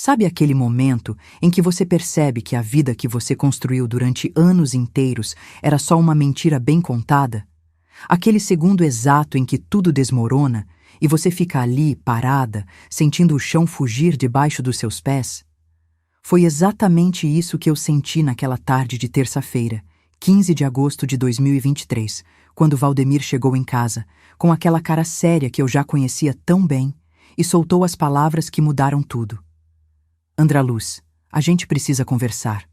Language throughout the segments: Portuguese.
Sabe aquele momento em que você percebe que a vida que você construiu durante anos inteiros era só uma mentira bem contada? Aquele segundo exato em que tudo desmorona e você fica ali, parada, sentindo o chão fugir debaixo dos seus pés? Foi exatamente isso que eu senti naquela tarde de terça-feira, 15 de agosto de 2023, quando Valdemir chegou em casa, com aquela cara séria que eu já conhecia tão bem, e soltou as palavras que mudaram tudo. Andraluz, a gente precisa conversar.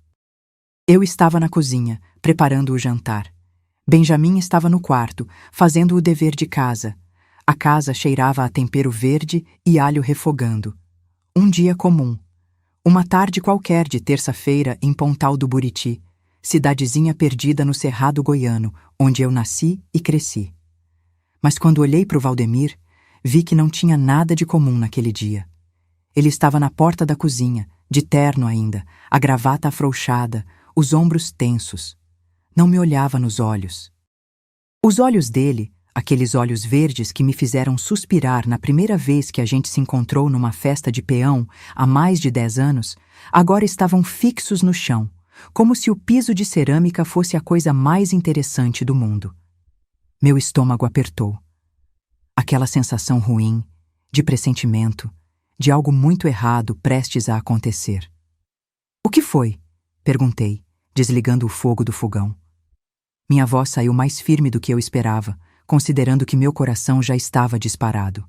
Eu estava na cozinha, preparando o jantar. Benjamin estava no quarto, fazendo o dever de casa. A casa cheirava a tempero verde e alho refogando. Um dia comum. Uma tarde qualquer de terça-feira em Pontal do Buriti, cidadezinha perdida no Cerrado Goiano, onde eu nasci e cresci. Mas quando olhei para o Valdemir, vi que não tinha nada de comum naquele dia. Ele estava na porta da cozinha, de terno ainda, a gravata afrouxada, os ombros tensos. Não me olhava nos olhos. Os olhos dele, aqueles olhos verdes que me fizeram suspirar na primeira vez que a gente se encontrou numa festa de peão há mais de 10 anos, agora estavam fixos no chão, como se o piso de cerâmica fosse a coisa mais interessante do mundo. Meu estômago apertou. Aquela sensação ruim, de pressentimento, de algo muito errado prestes a acontecer. "O que foi?" perguntei, desligando o fogo do fogão. Minha voz saiu mais firme do que eu esperava, considerando que meu coração já estava disparado.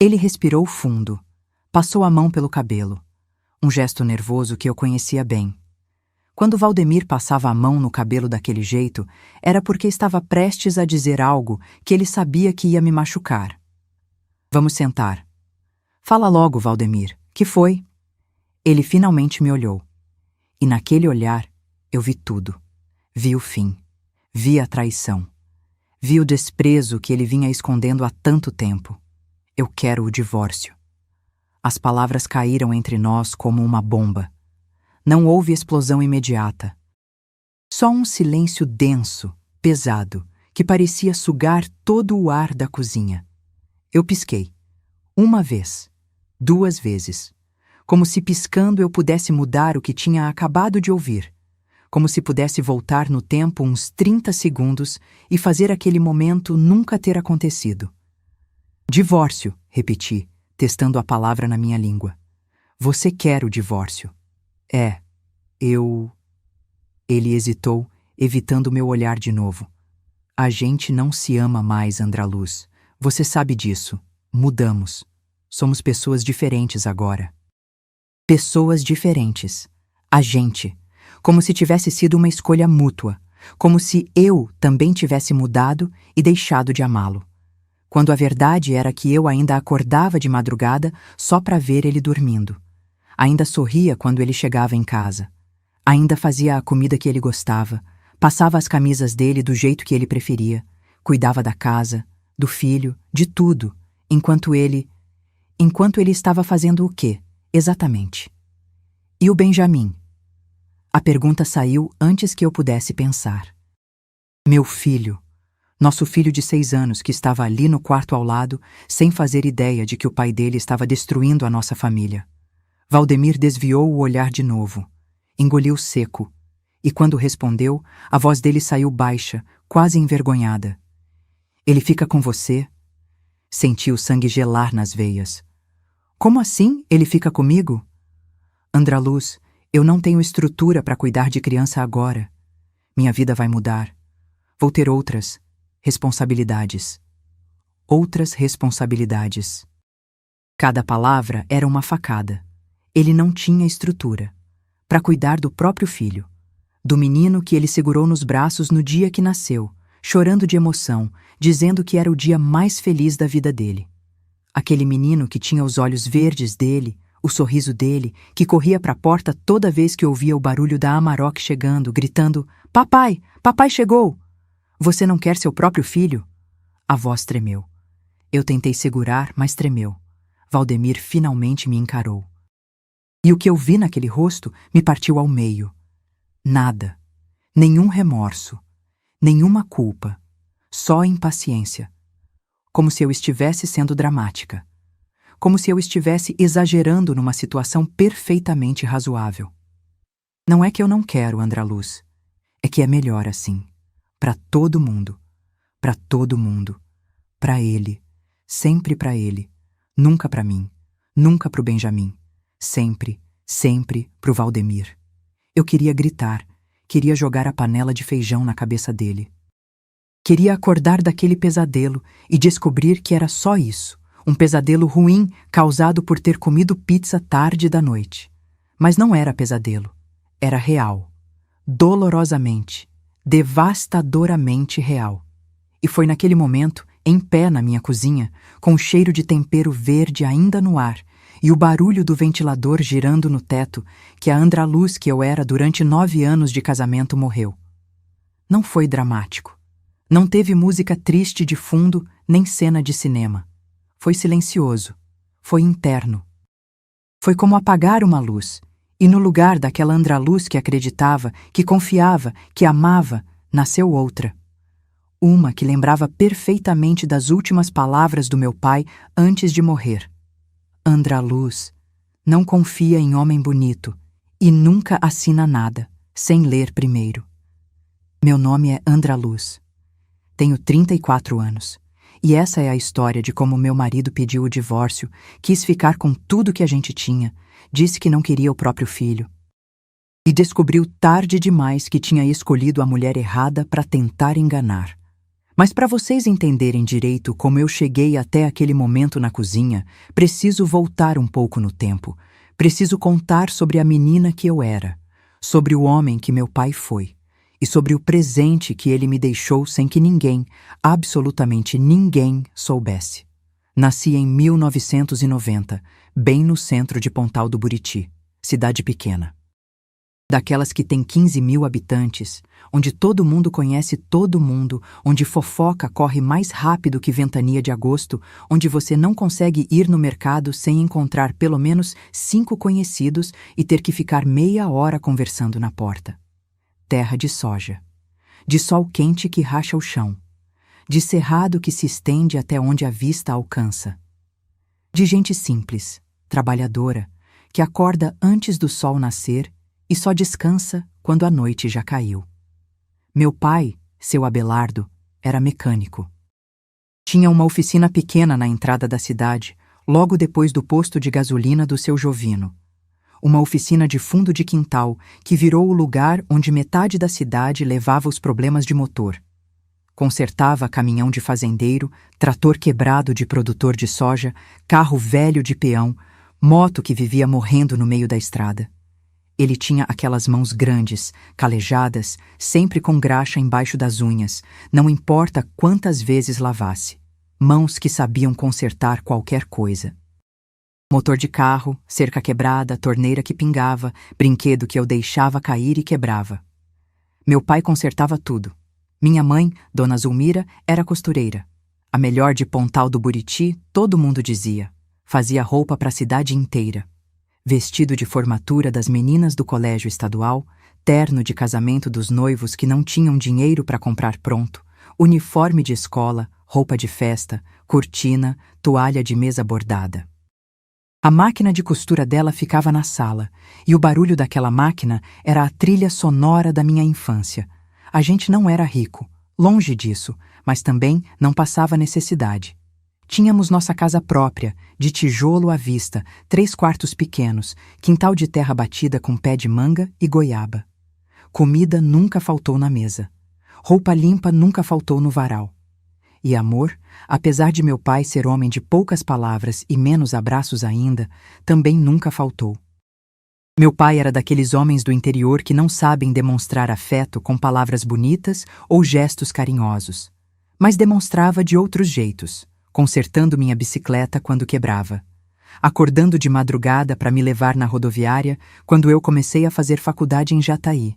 Ele respirou fundo, passou a mão pelo cabelo, um gesto nervoso que eu conhecia bem. Quando Valdemir passava a mão no cabelo daquele jeito, era porque estava prestes a dizer algo que ele sabia que ia me machucar. "Vamos sentar." "Fala logo, Valdemir. Que foi?" Ele finalmente me olhou. E naquele olhar, eu vi tudo. Vi o fim. Vi a traição. Vi o desprezo que ele vinha escondendo há tanto tempo. "Eu quero o divórcio." As palavras caíram entre nós como uma bomba. Não houve explosão imediata. Só um silêncio denso, pesado, que parecia sugar todo o ar da cozinha. Eu pisquei. Uma vez. 2 vezes. Como se piscando eu pudesse mudar o que tinha acabado de ouvir. Como se pudesse voltar no tempo uns 30 segundos e fazer aquele momento nunca ter acontecido. "Divórcio", repeti, testando a palavra na minha língua. "Você quer o divórcio?" "É, eu..." Ele hesitou, evitando meu olhar de novo. "A gente não se ama mais, Andraluz. Você sabe disso. Mudamos. Somos pessoas diferentes agora." Pessoas diferentes. A gente. Como se tivesse sido uma escolha mútua. Como se eu também tivesse mudado e deixado de amá-lo. Quando a verdade era que eu ainda acordava de madrugada só para ver ele dormindo. Ainda sorria quando ele chegava em casa. Ainda fazia a comida que ele gostava. Passava as camisas dele do jeito que ele preferia. Cuidava da casa, do filho, de tudo. Enquanto ele estava fazendo o quê, exatamente? E o Benjamin? A pergunta saiu antes que eu pudesse pensar. Meu filho. Nosso filho de 6 anos que estava ali no quarto ao lado, sem fazer ideia de que o pai dele estava destruindo a nossa família. Valdemir desviou o olhar de novo. Engoliu seco. E quando respondeu, a voz dele saiu baixa, quase envergonhada. "Ele fica com você?" Senti o sangue gelar nas veias. "Como assim ele fica comigo?" "Andraluz, eu não tenho estrutura para cuidar de criança agora. Minha vida vai mudar. Vou ter outras responsabilidades." Outras responsabilidades. Cada palavra era uma facada. Ele não tinha estrutura para cuidar do próprio filho, do menino que ele segurou nos braços no dia que nasceu, chorando de emoção, dizendo que era o dia mais feliz da vida dele. Aquele menino que tinha os olhos verdes dele, o sorriso dele, que corria para a porta toda vez que ouvia o barulho da Amarok chegando, gritando: "Papai! Papai chegou! Você não quer seu próprio filho?" A voz tremeu. Eu tentei segurar, mas tremeu. Valdemir finalmente me encarou. E o que eu vi naquele rosto me partiu ao meio. Nada. Nenhum remorso. Nenhuma culpa. Só impaciência. Como se eu estivesse sendo dramática. como se eu estivesse exagerando numa situação perfeitamente razoável. Não é que eu não quero Andraluz, é que é melhor assim. Para todo mundo. Para todo mundo. Para ele. Sempre para ele. Nunca para mim. Nunca pro Benjamin. Sempre, sempre pro Valdemir. Eu queria gritar. Queria jogar a panela de feijão na cabeça dele. Queria acordar daquele pesadelo e descobrir que era só isso. Um pesadelo ruim causado por ter comido pizza tarde da noite. Mas não era pesadelo. Era real. Dolorosamente. Devastadoramente real. E foi naquele momento, em pé na minha cozinha, com o cheiro de tempero verde ainda no ar e o barulho do ventilador girando no teto, que a Andraluz que eu era durante 9 anos de casamento morreu. Não foi dramático. Não teve música triste de fundo, nem cena de cinema. Foi silencioso. Foi interno. Foi como apagar uma luz, e no lugar daquela Andraluz que acreditava, que confiava, que amava, nasceu outra. Uma que lembrava perfeitamente das últimas palavras do meu pai antes de morrer. Andraluz, não confia em homem bonito e nunca assina nada, sem ler primeiro. Meu nome é Andraluz. Tenho 34 anos. E essa é a história de como meu marido pediu o divórcio, quis ficar com tudo que a gente tinha, disse que não queria o próprio filho. E descobriu tarde demais que tinha escolhido a mulher errada para tentar enganar. Mas para vocês entenderem direito como eu cheguei até aquele momento na cozinha, preciso voltar um pouco no tempo. Preciso contar sobre a menina que eu era, sobre o homem que meu pai foi. E sobre o presente que ele me deixou sem que ninguém, absolutamente ninguém, soubesse. Nasci em 1990, bem no centro de Pontal do Buriti, cidade pequena. Daquelas que tem 15.000 habitantes, onde todo mundo conhece todo mundo, onde fofoca corre mais rápido que ventania de agosto, onde você não consegue ir no mercado sem encontrar pelo menos 5 conhecidos e ter que ficar meia hora conversando na porta. Terra de soja, de sol quente que racha o chão, de cerrado que se estende até onde a vista alcança, de gente simples, trabalhadora, que acorda antes do sol nascer e só descansa quando a noite já caiu. Meu pai, seu Abelardo, era mecânico. Tinha uma oficina pequena na entrada da cidade, logo depois do posto de gasolina do seu Jovino. Uma oficina de fundo de quintal que virou o lugar onde metade da cidade levava os problemas de motor. Consertava caminhão de fazendeiro, trator quebrado de produtor de soja, carro velho de peão, moto que vivia morrendo no meio da estrada. Ele tinha aquelas mãos grandes, calejadas, sempre com graxa embaixo das unhas, não importa quantas vezes lavasse. Mãos que sabiam consertar qualquer coisa. Motor de carro, cerca quebrada, torneira que pingava, brinquedo que eu deixava cair e quebrava. Meu pai consertava tudo. Minha mãe, Dona Zulmira, era costureira. A melhor de Pontal do Buriti, todo mundo dizia. Fazia roupa para a cidade inteira. Vestido de formatura das meninas do colégio estadual, terno de casamento dos noivos que não tinham dinheiro para comprar pronto, uniforme de escola, roupa de festa, cortina, toalha de mesa bordada. A máquina de costura dela ficava na sala, e o barulho daquela máquina era a trilha sonora da minha infância. A gente não era rico, longe disso, mas também não passava necessidade. Tínhamos nossa casa própria, de tijolo à vista, 3 quartos pequenos, quintal de terra batida com pé de manga e goiaba. Comida nunca faltou na mesa. Roupa limpa nunca faltou no varal. E amor, apesar de meu pai ser homem de poucas palavras e menos abraços ainda, também nunca faltou. Meu pai era daqueles homens do interior que não sabem demonstrar afeto com palavras bonitas ou gestos carinhosos, mas demonstrava de outros jeitos, consertando minha bicicleta quando quebrava, acordando de madrugada para me levar na rodoviária quando eu comecei a fazer faculdade em Jataí,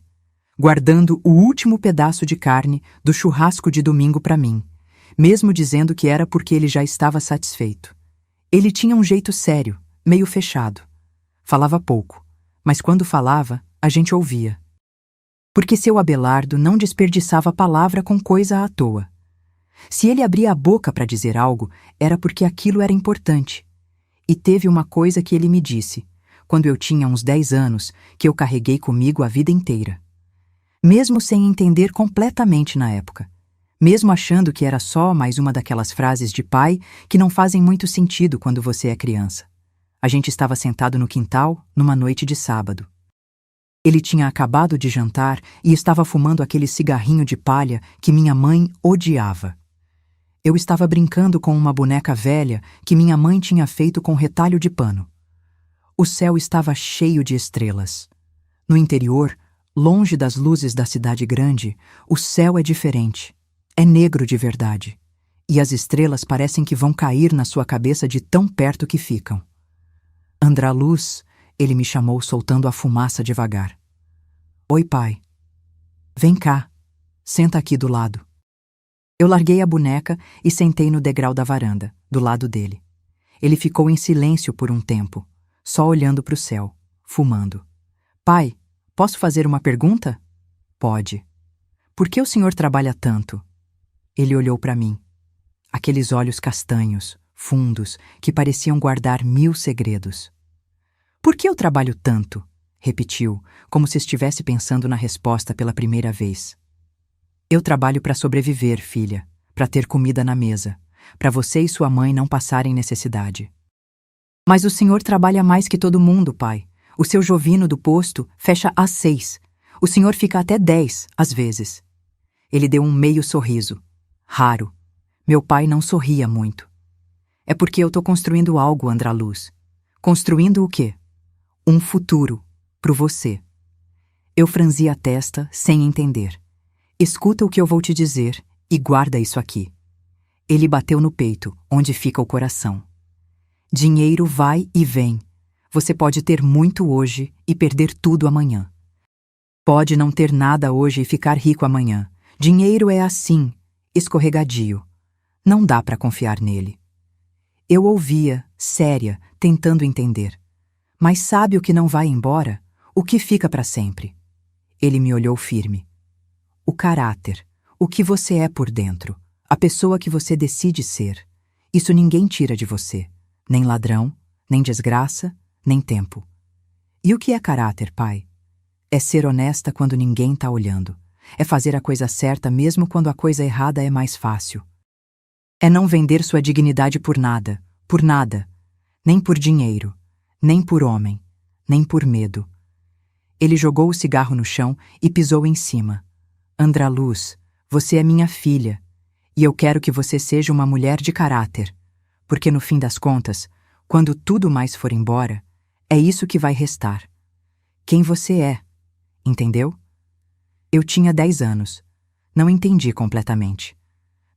guardando o último pedaço de carne do churrasco de domingo para mim, mesmo dizendo que era porque ele já estava satisfeito. Ele tinha um jeito sério, meio fechado. Falava pouco, mas quando falava, a gente ouvia. Porque seu Abelardo não desperdiçava palavra com coisa à toa. Se ele abria a boca para dizer algo, era porque aquilo era importante. E teve uma coisa que ele me disse, quando eu tinha uns 10 anos, que eu carreguei comigo a vida inteira. Mesmo sem entender completamente na época. Mesmo achando que era só mais uma daquelas frases de pai que não fazem muito sentido quando você é criança. A gente estava sentado no quintal, numa noite de sábado. Ele tinha acabado de jantar e estava fumando aquele cigarrinho de palha que minha mãe odiava. Eu estava brincando com uma boneca velha que minha mãe tinha feito com retalho de pano. O céu estava cheio de estrelas. No interior, longe das luzes da cidade grande, o céu é diferente. É negro de verdade. E as estrelas parecem que vão cair na sua cabeça de tão perto que ficam. Andraluz, ele me chamou soltando a fumaça devagar. Oi, pai. Vem cá. Senta aqui do lado. Eu larguei a boneca e sentei no degrau da varanda, do lado dele. Ele ficou em silêncio por um tempo, só olhando para o céu, fumando. Pai, posso fazer uma pergunta? Pode. Por que o senhor trabalha tanto? Ele olhou para mim. Aqueles olhos castanhos, fundos, que pareciam guardar 1000 segredos. Por que eu trabalho tanto? Repetiu, como se estivesse pensando na resposta pela primeira vez. Eu trabalho para sobreviver, filha, para ter comida na mesa, para você e sua mãe não passarem necessidade. Mas o senhor trabalha mais que todo mundo, pai. O seu Jovino do posto fecha às 6. O senhor fica até 10, às vezes. Ele deu um meio sorriso. Raro. Meu pai não sorria muito. É porque eu tô construindo algo, Andraluz. Construindo o quê? Um futuro, pro você. Eu franzi a testa, sem entender. Escuta o que eu vou te dizer e guarda isso aqui. Ele bateu no peito, onde fica o coração. Dinheiro vai e vem. Você pode ter muito hoje e perder tudo amanhã. Pode não ter nada hoje e ficar rico amanhã. Dinheiro é assim, escorregadio. Não dá para confiar nele. Eu ouvia, séria, tentando entender. Mas sabe o que não vai embora? O que fica para sempre? Ele me olhou firme. O caráter, o que você é por dentro, a pessoa que você decide ser. Isso ninguém tira de você. Nem ladrão, nem desgraça, nem tempo. E o que é caráter, pai? É ser honesta quando ninguém tá olhando. É fazer a coisa certa mesmo quando a coisa errada é mais fácil. É não vender sua dignidade por nada, nem por dinheiro, nem por homem, nem por medo. Ele jogou o cigarro no chão e pisou em cima. Andraluz, você é minha filha, e eu quero que você seja uma mulher de caráter, porque no fim das contas, quando tudo mais for embora, é isso que vai restar. Quem você é, entendeu? Eu tinha 10 anos. Não entendi completamente.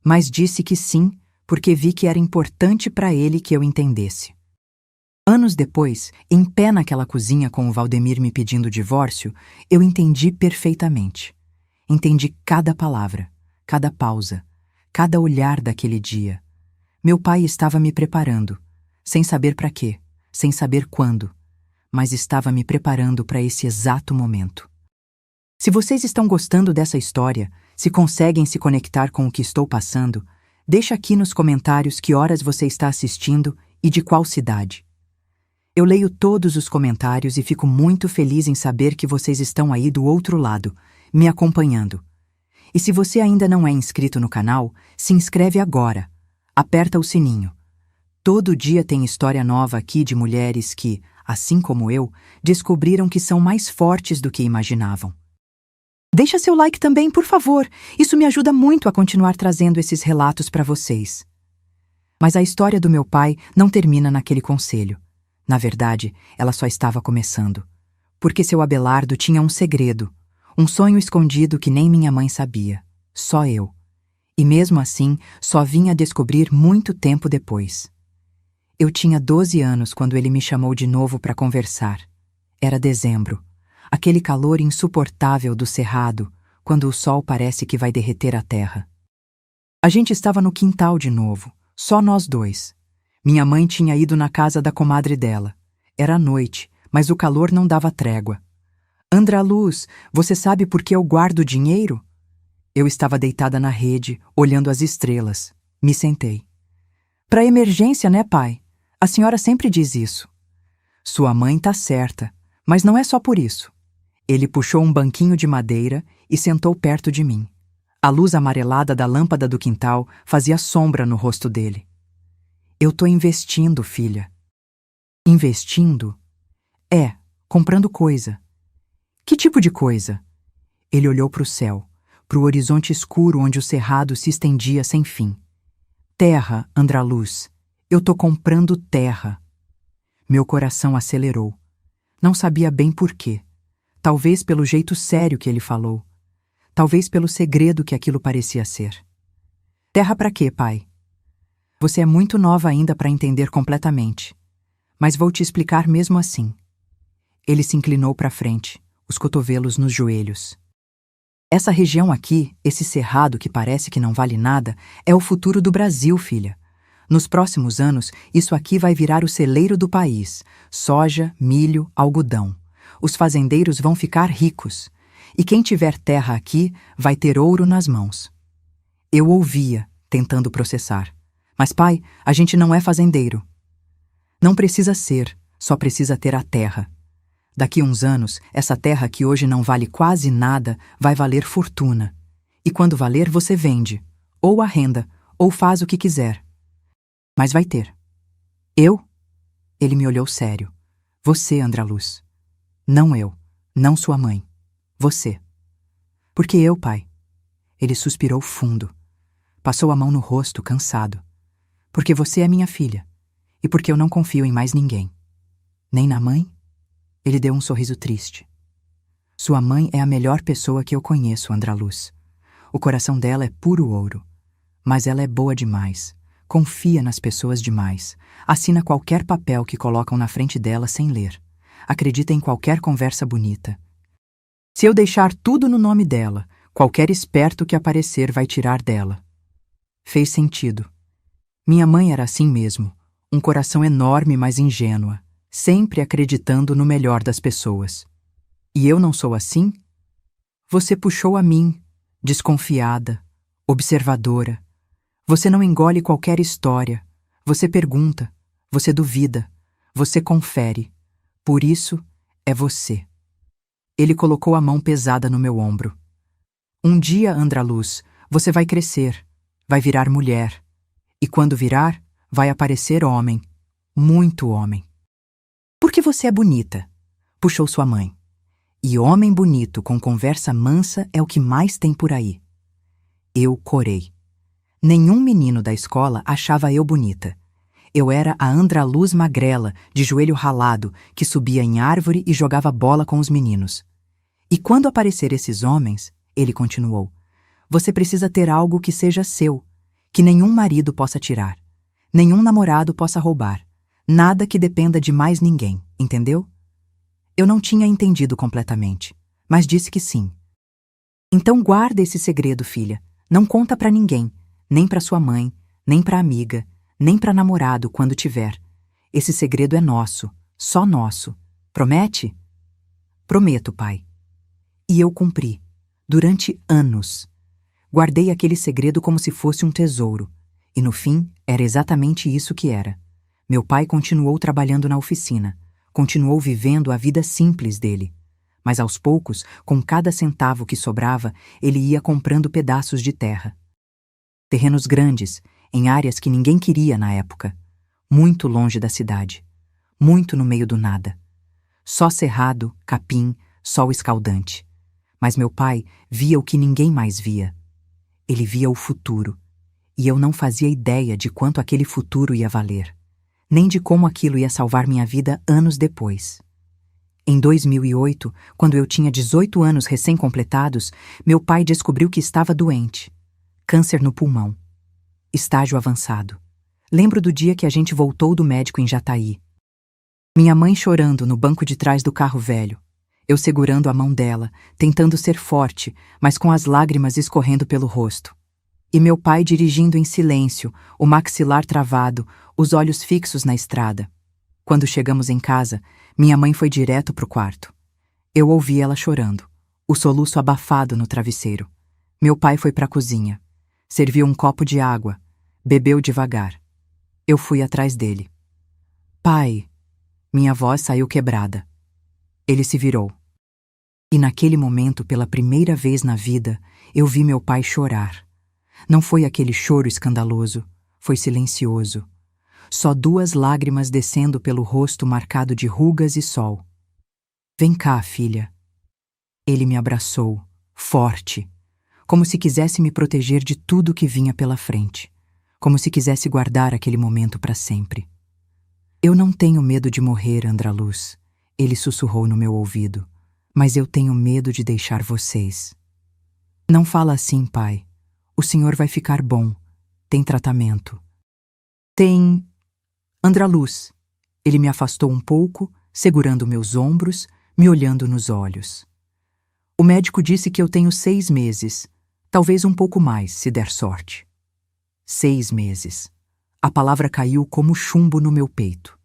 Mas disse que sim, porque vi que era importante para ele que eu entendesse. Anos depois, em pé naquela cozinha com o Valdemir me pedindo divórcio, eu entendi perfeitamente. Entendi cada palavra, cada pausa, cada olhar daquele dia. Meu pai estava me preparando, sem saber para quê, sem saber quando, mas estava me preparando para esse exato momento. Se vocês estão gostando dessa história, se conseguem se conectar com o que estou passando, deixa aqui nos comentários que horas você está assistindo e de qual cidade. Eu leio todos os comentários e fico muito feliz em saber que vocês estão aí do outro lado, me acompanhando. E se você ainda não é inscrito no canal, se inscreve agora. Aperta o sininho. Todo dia tem história nova aqui de mulheres que, assim como eu, descobriram que são mais fortes do que imaginavam. Deixa seu like também, por favor. Isso me ajuda muito a continuar trazendo esses relatos para vocês. Mas a história do meu pai não termina naquele conselho. Na verdade, ela só estava começando. Porque seu Abelardo tinha um segredo, um sonho escondido que nem minha mãe sabia. Só eu. E mesmo assim, só vim a descobrir muito tempo depois. Eu tinha 12 anos quando ele me chamou de novo para conversar. Era dezembro. Aquele calor insuportável do cerrado, quando o sol parece que vai derreter a terra. A gente estava no quintal de novo, só nós dois. Minha mãe tinha ido na casa da comadre dela. Era noite, mas o calor não dava trégua. Andraluz, você sabe por que eu guardo dinheiro? Eu estava deitada na rede, olhando as estrelas. Me sentei. Pra emergência, né, pai? A senhora sempre diz isso. Sua mãe tá certa, mas não é só por isso. Ele puxou um banquinho de madeira e sentou perto de mim. A luz amarelada da lâmpada do quintal fazia sombra no rosto dele. Eu tô investindo, filha. Investindo? É, comprando coisa. Que tipo de coisa? Ele olhou para o céu, para o horizonte escuro onde o cerrado se estendia sem fim. Terra, Andraluz. Eu tô comprando terra. Meu coração acelerou. Não sabia bem por quê. Talvez pelo jeito sério que ele falou. Talvez pelo segredo que aquilo parecia ser. Terra pra quê, pai? Você é muito nova ainda para entender completamente. Mas vou te explicar mesmo assim. Ele se inclinou para frente, os cotovelos nos joelhos. Essa região aqui, esse cerrado que parece que não vale nada, é o futuro do Brasil, filha. Nos próximos anos, isso aqui vai virar o celeiro do país. Soja, milho, algodão. Os fazendeiros vão ficar ricos. E quem tiver terra aqui vai ter ouro nas mãos. Eu ouvia, tentando processar. Mas, pai, a gente não é fazendeiro. Não precisa ser, só precisa ter a terra. Daqui uns anos, essa terra que hoje não vale quase nada vai valer fortuna. E quando valer, você vende, ou arrenda, ou faz o que quiser. Mas vai ter. Eu? Ele me olhou sério. Você, Andraluz. Não eu, não sua mãe. Você. Por que eu, pai? Ele suspirou fundo. Passou a mão no rosto, cansado. Porque você é minha filha. E porque eu não confio em mais ninguém. Nem na mãe? Ele deu um sorriso triste. Sua mãe é a melhor pessoa que eu conheço, Andraluz. O coração dela é puro ouro. Mas ela é boa demais. Confia nas pessoas demais. Assina qualquer papel que colocam na frente dela sem ler. Acredita em qualquer conversa bonita. Se eu deixar tudo no nome dela, qualquer esperto que aparecer vai tirar dela. Fez sentido. Minha mãe era assim mesmo. Um coração enorme, mas ingênua. Sempre acreditando no melhor das pessoas. E eu não sou assim? Você puxou a mim, desconfiada, observadora. Você não engole qualquer história. Você pergunta, você duvida, você confere. Por isso, é você. Ele colocou a mão pesada no meu ombro. Um dia, Andraluz, você vai crescer, vai virar mulher. E quando virar, vai aparecer homem, muito homem. Porque você é bonita, puxou sua mãe. E homem bonito com conversa mansa é o que mais tem por aí. Eu corei. Nenhum menino da escola achava eu bonita. Eu era a Andraluz magrela, de joelho ralado, que subia em árvore e jogava bola com os meninos. E quando aparecer esses homens, ele continuou, você precisa ter algo que seja seu, que nenhum marido possa tirar, nenhum namorado possa roubar, nada que dependa de mais ninguém, entendeu? Eu não tinha entendido completamente, mas disse que sim. Então guarda esse segredo, filha. Não conta pra ninguém, nem pra sua mãe, nem pra amiga, nem pra namorado quando tiver. Esse segredo é nosso, só nosso. Promete? Prometo, pai. E eu cumpri, durante anos. Guardei aquele segredo como se fosse um tesouro. E no fim, era exatamente isso que era. Meu pai continuou trabalhando na oficina. Continuou vivendo a vida simples dele. Mas aos poucos, com cada centavo que sobrava, ele ia comprando pedaços de terra. Terrenos grandes, em áreas que ninguém queria na época. Muito longe da cidade. Muito no meio do nada. Só cerrado, capim, sol escaldante. Mas meu pai via o que ninguém mais via. Ele via o futuro. E eu não fazia ideia de quanto aquele futuro ia valer. Nem de como aquilo ia salvar minha vida anos depois. Em 2008, quando eu tinha 18 anos recém-completados, meu pai descobriu que estava doente. Câncer no pulmão. Estágio avançado. Lembro do dia que a gente voltou do médico em Jataí. Minha mãe chorando no banco de trás do carro velho. Eu segurando a mão dela, tentando ser forte, mas com as lágrimas escorrendo pelo rosto. E meu pai dirigindo em silêncio, o maxilar travado, os olhos fixos na estrada. Quando chegamos em casa, minha mãe foi direto pro quarto. Eu ouvi ela chorando, o soluço abafado no travesseiro. Meu pai foi pra cozinha. Serviu um copo de água. Bebeu devagar. Eu fui atrás dele. Pai, minha voz saiu quebrada. Ele se virou. E naquele momento, pela primeira vez na vida, eu vi meu pai chorar. Não foi aquele choro escandaloso, foi silencioso. Só 2 lágrimas descendo pelo rosto marcado de rugas e sol. Vem cá, filha. Ele me abraçou, forte, como se quisesse me proteger de tudo que vinha pela frente, como se quisesse guardar aquele momento para sempre. Eu não tenho medo de morrer, Andraluz, ele sussurrou no meu ouvido, mas eu tenho medo de deixar vocês. Não fala assim, pai. O senhor vai ficar bom. Tem tratamento. Tem... Andraluz. Ele me afastou um pouco, segurando meus ombros, me olhando nos olhos. O médico disse que eu tenho 6 meses, talvez um pouco mais, se der sorte. 6 meses. A palavra caiu como chumbo no meu peito.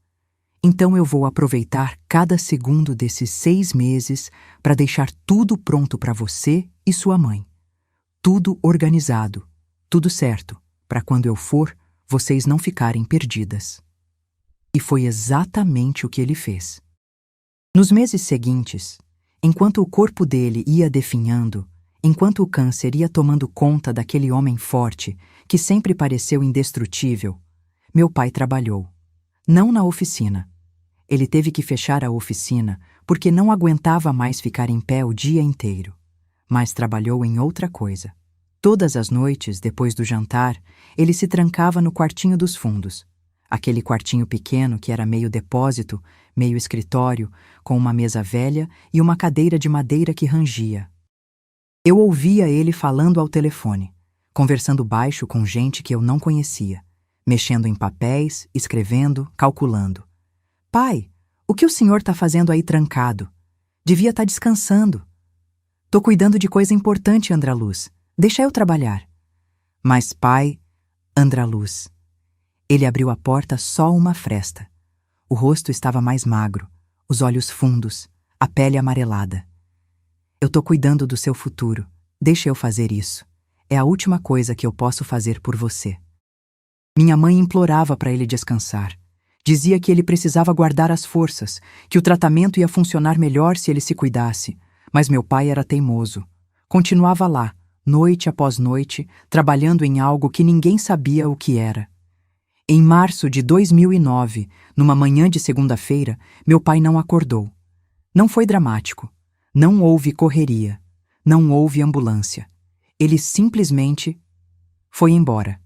Então eu vou aproveitar cada segundo desses 6 meses para deixar tudo pronto para você e sua mãe. Tudo organizado, tudo certo, para quando eu for, vocês não ficarem perdidas. E foi exatamente o que ele fez. Nos meses seguintes, enquanto o corpo dele ia definhando, enquanto o câncer ia tomando conta daquele homem forte que sempre pareceu indestrutível, meu pai trabalhou. Não na oficina. Ele teve que fechar a oficina porque não aguentava mais ficar em pé o dia inteiro. Mas trabalhou em outra coisa. Todas as noites, depois do jantar, ele se trancava no quartinho dos fundos. Aquele quartinho pequeno que era meio depósito, meio escritório, com uma mesa velha e uma cadeira de madeira que rangia. Eu ouvia ele falando ao telefone, conversando baixo com gente que eu não conhecia, mexendo em papéis, escrevendo, calculando. Pai, o que o senhor está fazendo aí trancado? Devia estar descansando. Tô cuidando de coisa importante, Andraluz. Deixa eu trabalhar. Mas pai, Andraluz. Ele abriu a porta só uma fresta. O rosto estava mais magro, os olhos fundos, a pele amarelada. Eu tô cuidando do seu futuro. Deixa eu fazer isso. É a última coisa que eu posso fazer por você. Minha mãe implorava para ele descansar. Dizia que ele precisava guardar as forças, que o tratamento ia funcionar melhor se ele se cuidasse. Mas meu pai era teimoso. Continuava lá, noite após noite, trabalhando em algo que ninguém sabia o que era. Em março de 2009, numa manhã de segunda-feira, meu pai não acordou. Não foi dramático. Não houve correria. Não houve ambulância. Ele simplesmente foi embora.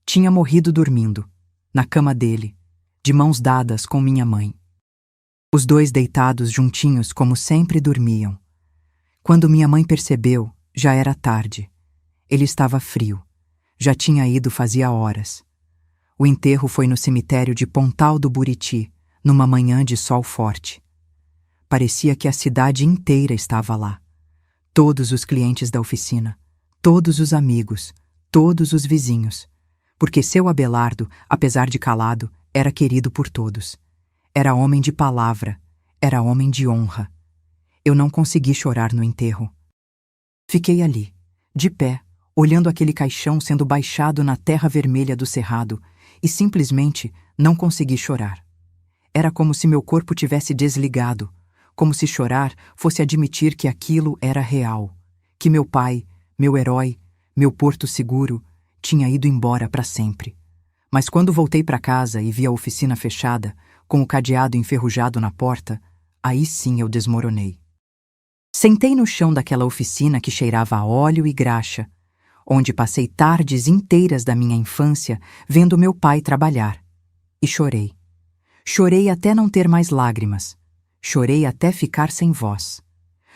Tinha morrido dormindo, na cama dele, de mãos dadas com minha mãe. Os 2 deitados juntinhos como sempre dormiam. Quando minha mãe percebeu, já era tarde. Ele estava frio. Já tinha ido fazia horas. O enterro foi no cemitério de Pontal do Buriti, numa manhã de sol forte. Parecia que a cidade inteira estava lá. Todos os clientes da oficina, todos os amigos, todos os vizinhos. Porque seu Abelardo, apesar de calado, era querido por todos. Era homem de palavra, era homem de honra. Eu não consegui chorar no enterro. Fiquei ali, de pé, olhando aquele caixão sendo baixado na terra vermelha do cerrado, e simplesmente não consegui chorar. Era como se meu corpo tivesse desligado, como se chorar fosse admitir que aquilo era real, que meu pai, meu herói, meu porto seguro, tinha ido embora para sempre. Mas quando voltei para casa e vi a oficina fechada, com o cadeado enferrujado na porta, aí sim eu desmoronei. Sentei no chão daquela oficina que cheirava a óleo e graxa, onde passei tardes inteiras da minha infância vendo meu pai trabalhar. E chorei. Chorei até não ter mais lágrimas. Chorei até ficar sem voz.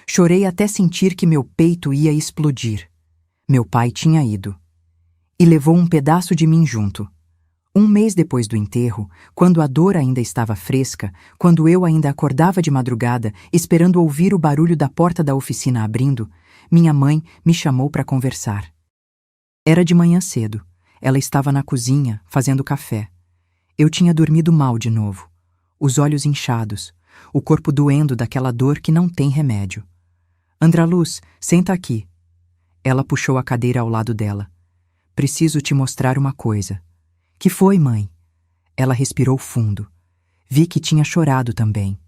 Chorei até sentir que meu peito ia explodir. Meu pai tinha ido. E levou um pedaço de mim junto. Um mês depois do enterro, quando a dor ainda estava fresca, quando eu ainda acordava de madrugada, esperando ouvir o barulho da porta da oficina abrindo, minha mãe me chamou para conversar. Era de manhã cedo. Ela estava na cozinha, fazendo café. Eu tinha dormido mal de novo. Os olhos inchados, o corpo doendo daquela dor que não tem remédio. Andraluz, senta aqui. Ela puxou a cadeira ao lado dela. Preciso te mostrar uma coisa. Que foi, mãe? Ela respirou fundo. Vi que tinha chorado também.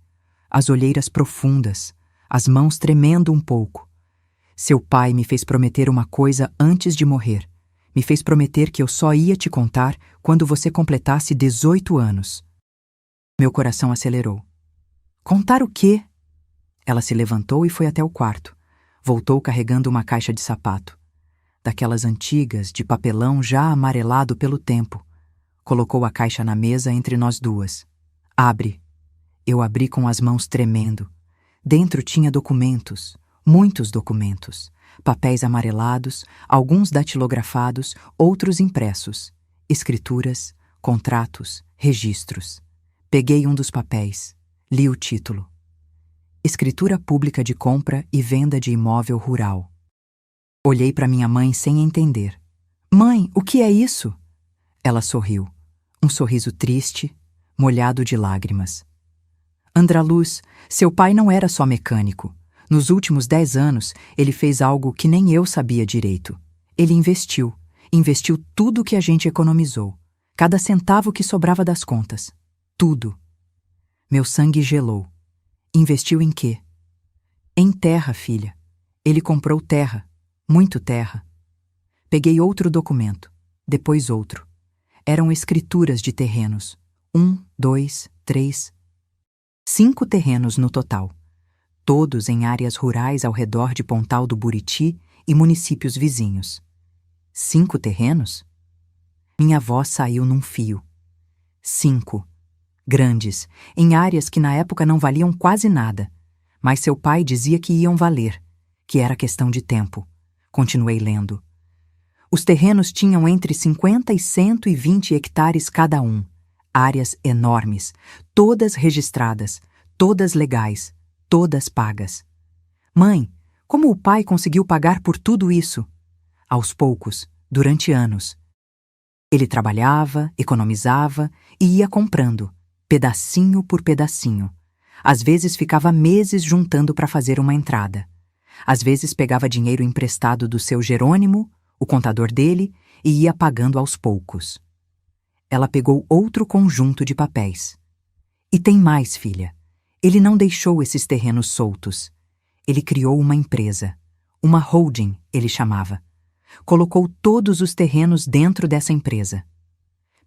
As olheiras profundas, as mãos tremendo um pouco. Seu pai me fez prometer uma coisa antes de morrer. Me fez prometer que eu só ia te contar quando você completasse 18 anos. Meu coração acelerou. Contar o quê? Ela se levantou e foi até o quarto. Voltou carregando uma caixa de sapato. Daquelas antigas, de papelão já amarelado pelo tempo. Colocou a caixa na mesa entre nós duas. Abre. Eu abri com as mãos tremendo. Dentro tinha documentos, muitos documentos. Papéis amarelados, alguns datilografados, outros impressos. Escrituras, contratos, registros. Peguei um dos papéis. Li o título. Escritura pública de compra e venda de imóvel rural. Olhei para minha mãe sem entender. Mãe, o que é isso? Ela sorriu. Um sorriso triste, molhado de lágrimas. Andraluz, seu pai não era só mecânico. Nos últimos 10 anos, ele fez algo que nem eu sabia direito. Ele investiu. Investiu tudo o que a gente economizou. Cada centavo que sobrava das contas. Tudo. Meu sangue gelou. Investiu em quê? Em terra, filha. Ele comprou terra. Muito terra. Peguei outro documento. Depois outro. Eram escrituras de terrenos. 1, 2, 3, 5 terrenos no total. Todos em áreas rurais ao redor de Pontal do Buriti e municípios vizinhos. 5 terrenos? Minha voz saiu num fio. 5. Grandes, em áreas que na época não valiam quase nada. Mas seu pai dizia que iam valer, que era questão de tempo. Continuei lendo. Os terrenos tinham entre 50 e 120 hectares cada um. Áreas enormes, todas registradas, todas legais, todas pagas. Mãe, como o pai conseguiu pagar por tudo isso? Aos poucos, durante anos. Ele trabalhava, economizava e ia comprando, pedacinho por pedacinho. Às vezes ficava meses juntando para fazer uma entrada. Às vezes pegava dinheiro emprestado do seu Jerônimo, o contador dele, e ia pagando aos poucos. Ela pegou outro conjunto de papéis. E tem mais, filha. Ele não deixou esses terrenos soltos. Ele criou uma empresa. Uma holding, ele chamava. Colocou todos os terrenos dentro dessa empresa.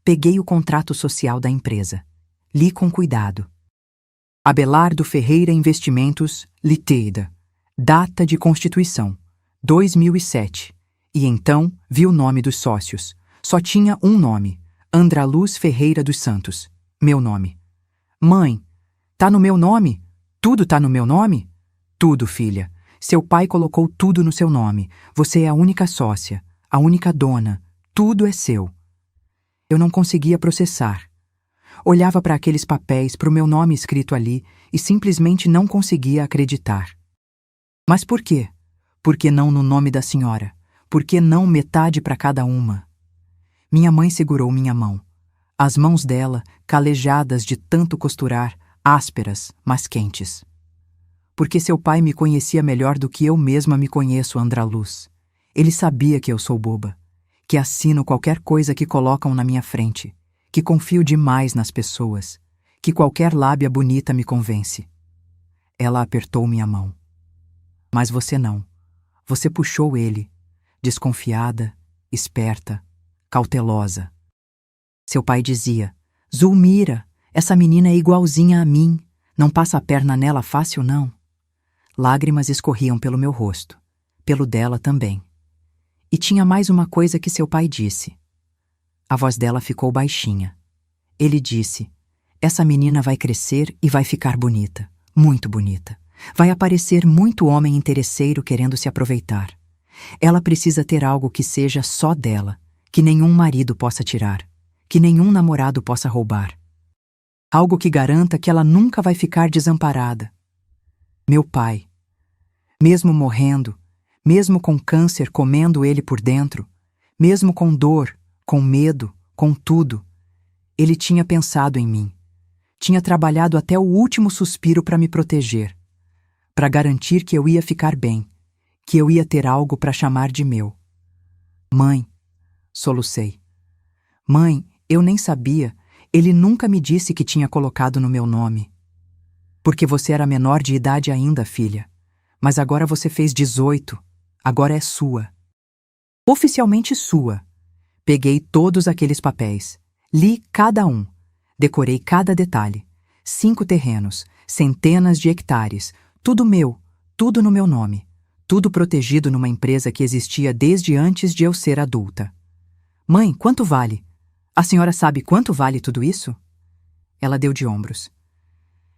Peguei o contrato social da empresa. Li com cuidado. Abelardo Ferreira Investimentos, Ltda. Data de constituição, 2007. E então vi o nome dos sócios. Só tinha um nome, Andraluz Ferreira dos Santos. Meu nome. Mãe, tá no meu nome? Tudo tá no meu nome? Tudo, filha. Seu pai colocou tudo no seu nome. Você é a única sócia, a única dona. Tudo é seu. Eu não conseguia processar. Olhava para aqueles papéis, para o meu nome escrito ali, e simplesmente não conseguia acreditar. Mas por quê? Por que não no nome da senhora? Por que não metade para cada uma? Minha mãe segurou minha mão. As mãos dela, calejadas de tanto costurar, ásperas, mas quentes. Porque seu pai me conhecia melhor do que eu mesma me conheço, Andraluz. Ele sabia que eu sou boba, que assino qualquer coisa que colocam na minha frente, que confio demais nas pessoas, que qualquer lábia bonita me convence. Ela apertou minha mão. Mas você não. Você puxou ele, desconfiada, esperta, cautelosa. Seu pai dizia, Zulmira, essa menina é igualzinha a mim, não passa a perna nela fácil não. Lágrimas escorriam pelo meu rosto, pelo dela também. E tinha mais uma coisa que seu pai disse. A voz dela ficou baixinha. Ele disse, essa menina vai crescer e vai ficar bonita, muito bonita. Vai aparecer muito homem interesseiro querendo se aproveitar. Ela precisa ter algo que seja só dela, que nenhum marido possa tirar, que nenhum namorado possa roubar. Algo que garanta que ela nunca vai ficar desamparada. Meu pai, mesmo morrendo, mesmo com câncer comendo ele por dentro, mesmo com dor, com medo, com tudo, ele tinha pensado em mim. Tinha trabalhado até o último suspiro para me proteger, para garantir que eu ia ficar bem, que eu ia ter algo para chamar de meu. Mãe, solucei. Mãe, eu nem sabia, Ele nunca me disse que tinha colocado no meu nome. Porque você era menor de idade ainda, filha. Mas agora você fez 18. Agora é sua. Oficialmente sua. Peguei todos aqueles papéis. Li cada um. Decorei cada detalhe. 5 terrenos, centenas de hectares. Tudo meu, tudo no meu nome. Tudo protegido numa empresa que existia desde antes de eu ser adulta. Mãe, quanto vale? A senhora sabe quanto vale tudo isso? Ela deu de ombros.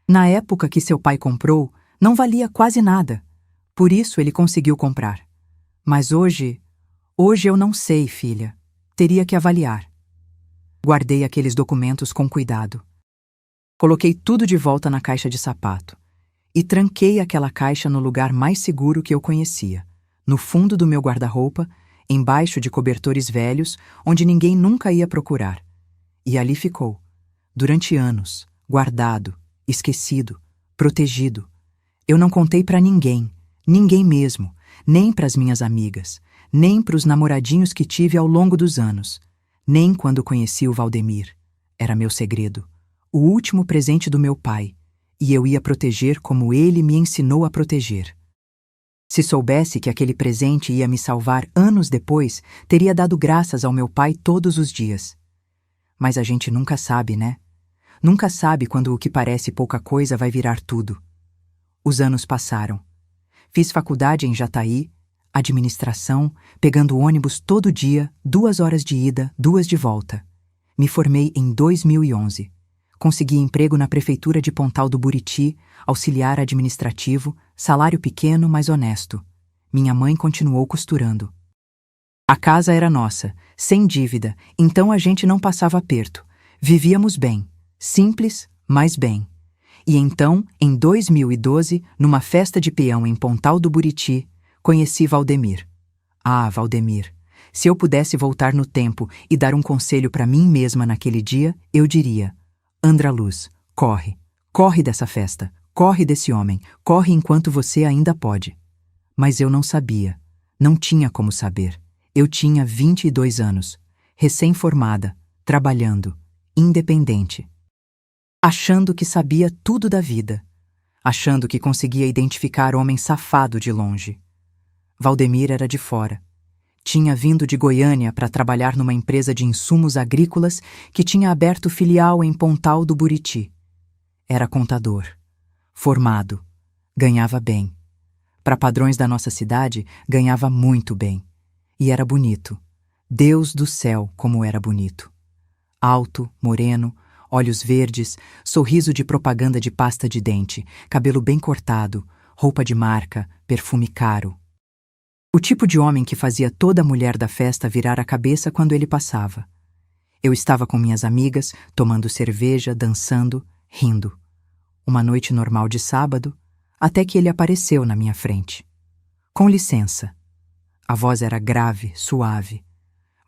Na época que seu pai comprou, não valia quase nada. Por isso ele conseguiu comprar. Mas hoje eu não sei, filha. Teria que avaliar. Guardei aqueles documentos com cuidado. Coloquei tudo de volta na caixa de sapato. E tranquei aquela caixa no lugar mais seguro que eu conhecia, no fundo do meu guarda-roupa, embaixo de cobertores velhos, onde ninguém nunca ia procurar. E ali ficou, durante anos, guardado, esquecido, protegido. Eu não contei para ninguém, ninguém mesmo, nem para as minhas amigas, nem para os namoradinhos que tive ao longo dos anos, nem quando conheci o Valdemir. Era meu segredo, o último presente do meu pai, e eu ia proteger como ele me ensinou a proteger. Se soubesse que aquele presente ia me salvar anos depois, teria dado graças ao meu pai todos os dias. Mas a gente nunca sabe, né? Nunca sabe quando o que parece pouca coisa vai virar tudo. Os anos passaram. Fiz faculdade em Jataí, administração, pegando ônibus todo dia, 2 horas de ida, 2 de volta. Me formei em 2011. Consegui emprego na prefeitura de Pontal do Buriti, auxiliar administrativo, salário pequeno, mas honesto. Minha mãe continuou costurando. A casa era nossa, sem dívida, então a gente não passava aperto. Vivíamos bem, simples, mas bem. E então, em 2012, numa festa de peão em Pontal do Buriti, conheci Valdemir. Ah, Valdemir, se eu pudesse voltar no tempo e dar um conselho para mim mesma naquele dia, eu diria: Andraluz, corre, corre dessa festa, corre desse homem, corre enquanto você ainda pode. Mas eu não sabia, não tinha como saber. Eu tinha 22 anos, recém-formada, trabalhando, independente. Achando que sabia tudo da vida, achando que conseguia identificar homem safado de longe. Valdemir era de fora. Tinha vindo de Goiânia para trabalhar numa empresa de insumos agrícolas que tinha aberto filial em Pontal do Buriti. Era contador, formado, ganhava bem. Para padrões da nossa cidade, ganhava muito bem. E era bonito. Deus do céu, como era bonito. Alto, moreno, olhos verdes, sorriso de propaganda de pasta de dente, cabelo bem cortado, roupa de marca, perfume caro. O tipo de homem que fazia toda mulher da festa virar a cabeça quando ele passava. Eu estava com minhas amigas, tomando cerveja, dançando, rindo. Uma noite normal de sábado, até que ele apareceu na minha frente. Com licença. A voz era grave, suave.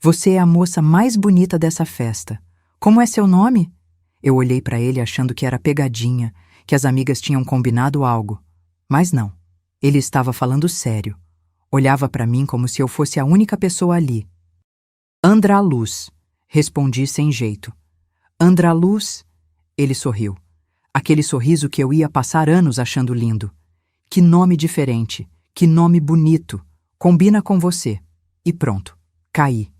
Você é a moça mais bonita dessa festa. Como é seu nome? Eu olhei para ele achando que era pegadinha, que as amigas tinham combinado algo. Mas não. Ele estava falando sério. Olhava para mim como se eu fosse a única pessoa ali. Andraluz, respondi sem jeito. Andraluz? Ele sorriu. Aquele sorriso que eu ia passar anos achando lindo. Que nome diferente, que nome bonito. Combina com você. E pronto. Caí.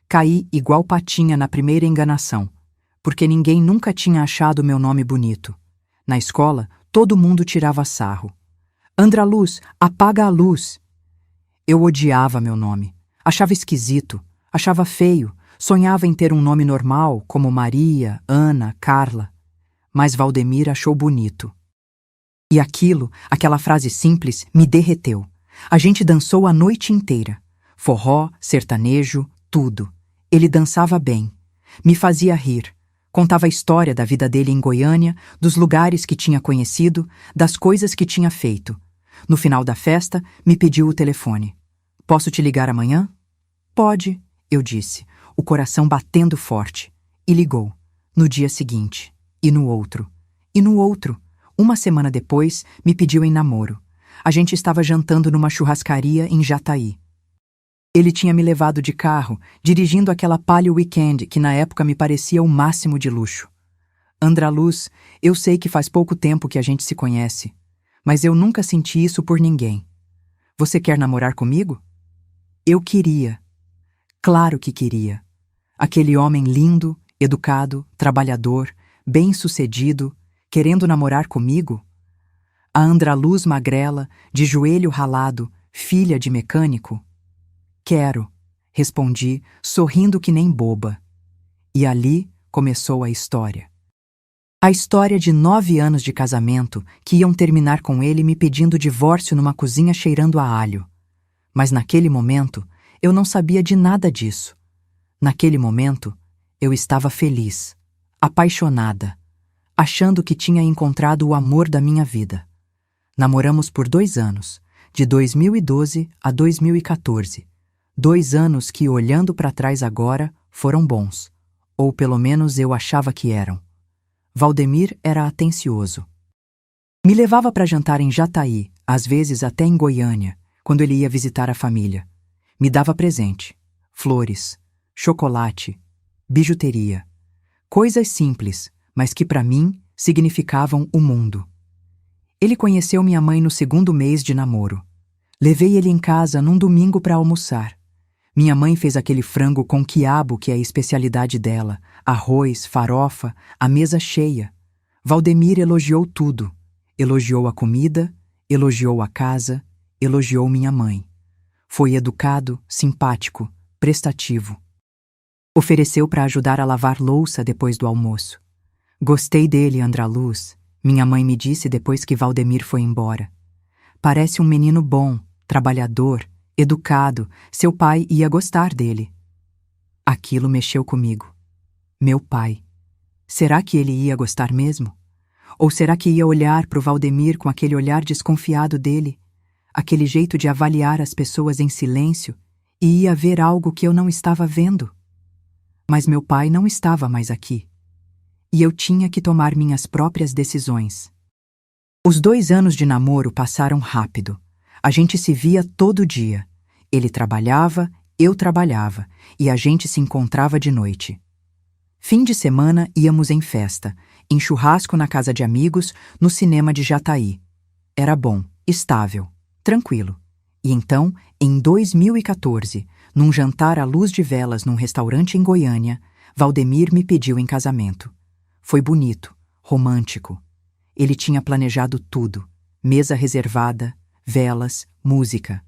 Caí igual patinha na primeira enganação, porque ninguém nunca tinha achado meu nome bonito. Na escola, todo mundo tirava sarro. Andraluz, apaga a luz. Eu odiava meu nome. Achava esquisito, achava feio, sonhava em ter um nome normal, como Maria, Ana, Carla. Mas Valdemir achou bonito. E aquela frase simples, me derreteu. A gente dançou a noite inteira. Forró, sertanejo, tudo. Ele dançava bem. Me fazia rir. Contava a história da vida dele em Goiânia, dos lugares que tinha conhecido, das coisas que tinha feito. No final da festa, me pediu o telefone. Posso te ligar amanhã? Pode, eu disse, o coração batendo forte. E ligou. No dia seguinte. E no outro. E no outro. Uma semana depois, me pediu em namoro. A gente estava jantando numa churrascaria em Jataí. Ele tinha me levado de carro, dirigindo aquela Palio Weekend que na época me parecia o máximo de luxo. Andraluz, eu sei que faz pouco tempo que a gente se conhece, mas eu nunca senti isso por ninguém. Você quer namorar comigo? Eu queria. Claro que queria. Aquele homem lindo, educado, trabalhador, bem-sucedido, querendo namorar comigo? A Andraluz magrela, de joelho ralado, filha de mecânico? Quero, respondi, sorrindo que nem boba. E ali começou a história. A história de 9 anos de casamento que iam terminar com ele me pedindo divórcio numa cozinha cheirando a alho. Mas naquele momento, eu não sabia de nada disso. Naquele momento, eu estava feliz, apaixonada, achando que tinha encontrado o amor da minha vida. Namoramos por 2 anos, de 2012 a 2014. 2 anos que, olhando para trás agora, foram bons. Ou pelo menos eu achava que eram. Valdemir era atencioso. Me levava para jantar em Jataí, às vezes até em Goiânia, quando ele ia visitar a família. Me dava presente, flores, chocolate, bijuteria. Coisas simples, mas que para mim significavam o mundo. Ele conheceu minha mãe no 2º mês de namoro. Levei ele em casa num domingo para almoçar. Minha mãe fez aquele frango com quiabo que é a especialidade dela, arroz, farofa, a mesa cheia. Valdemir elogiou tudo. Elogiou a comida, elogiou a casa, elogiou minha mãe. Foi educado, simpático, prestativo. Ofereceu para ajudar a lavar louça depois do almoço. Gostei dele, Andraluz, minha mãe me disse depois que Valdemir foi embora. Parece um menino bom, trabalhador, educado, seu pai ia gostar dele. Aquilo mexeu comigo. Meu pai. Será que ele ia gostar mesmo? Ou será que ia olhar para o Valdemir com aquele olhar desconfiado dele, aquele jeito de avaliar as pessoas em silêncio, e ia ver algo que eu não estava vendo? Mas meu pai não estava mais aqui. E eu tinha que tomar minhas próprias decisões. Os 2 anos de namoro passaram rápido. A gente se via todo dia. Ele trabalhava, eu trabalhava, e a gente se encontrava de noite. Fim de semana íamos em festa, em churrasco na casa de amigos, no cinema de Jataí. Era bom, estável, tranquilo. E então, em 2014, num jantar à luz de velas num restaurante em Goiânia, Valdemir me pediu em casamento. Foi bonito, romântico. Ele tinha planejado tudo: mesa reservada, velas, música.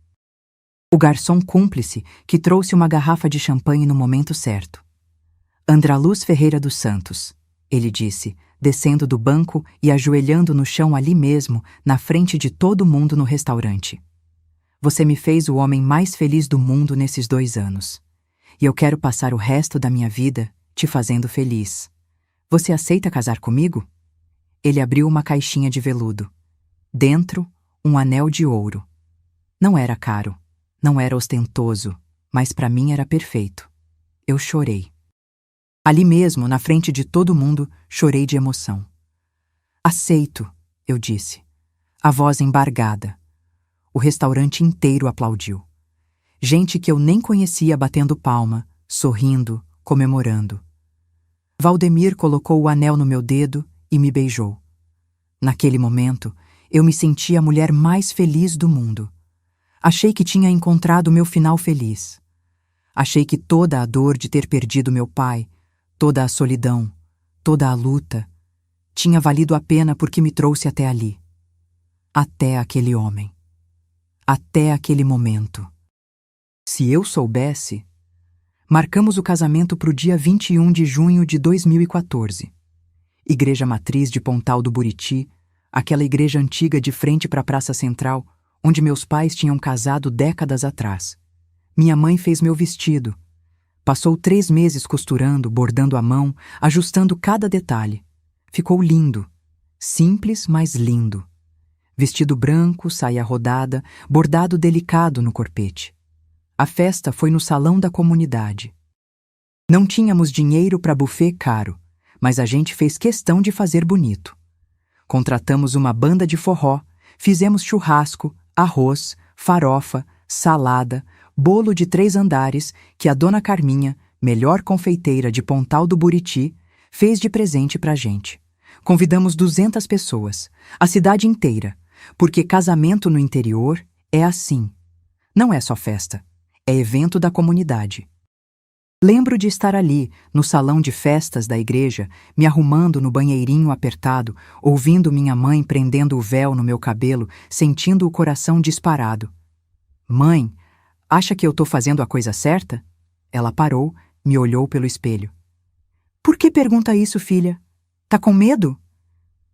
O garçom cúmplice que trouxe uma garrafa de champanhe no momento certo. Andraluz Ferreira dos Santos, ele disse, descendo do banco e ajoelhando no chão ali mesmo, na frente de todo mundo no restaurante. Você me fez o homem mais feliz do mundo nesses 2 anos. E eu quero passar o resto da minha vida te fazendo feliz. Você aceita casar comigo? Ele abriu uma caixinha de veludo. Dentro, um anel de ouro. Não era caro, não era ostentoso, mas para mim era perfeito. Eu chorei. Ali mesmo, na frente de todo mundo, chorei de emoção. Aceito, eu disse. A voz embargada. O restaurante inteiro aplaudiu. Gente que eu nem conhecia batendo palma, sorrindo, comemorando. Valdemir colocou o anel no meu dedo e me beijou. Naquele momento, eu me senti a mulher mais feliz do mundo. Achei que tinha encontrado meu final feliz. Achei que toda a dor de ter perdido meu pai, toda a solidão, toda a luta, tinha valido a pena porque me trouxe até ali. Até aquele homem. Até aquele momento. Se eu soubesse... Marcamos o casamento para o dia 21 de junho de 2014. Igreja Matriz de Pontal do Buriti, aquela igreja antiga de frente para a Praça Central, onde meus pais tinham casado décadas atrás. Minha mãe fez meu vestido. Passou 3 meses costurando, bordando à mão, ajustando cada detalhe. Ficou lindo. Simples, mas lindo. Vestido branco, saia rodada, bordado delicado no corpete. A festa foi no salão da comunidade. Não tínhamos dinheiro para buffet caro, mas a gente fez questão de fazer bonito. Contratamos uma banda de forró, fizemos churrasco, arroz, farofa, salada, bolo de 3 andares que a dona Carminha, melhor confeiteira de Pontal do Buriti, Fez de presente pra gente. Convidamos 200 pessoas, a cidade inteira, porque casamento no interior é assim. Não é só festa, é evento da comunidade. Lembro de estar ali, no salão de festas da igreja, me arrumando no banheirinho apertado, ouvindo minha mãe prendendo o véu no meu cabelo, sentindo o coração disparado. Mãe, acha que eu tô fazendo a coisa certa? Ela parou, me olhou pelo espelho. Por que pergunta isso, filha? Tá com medo?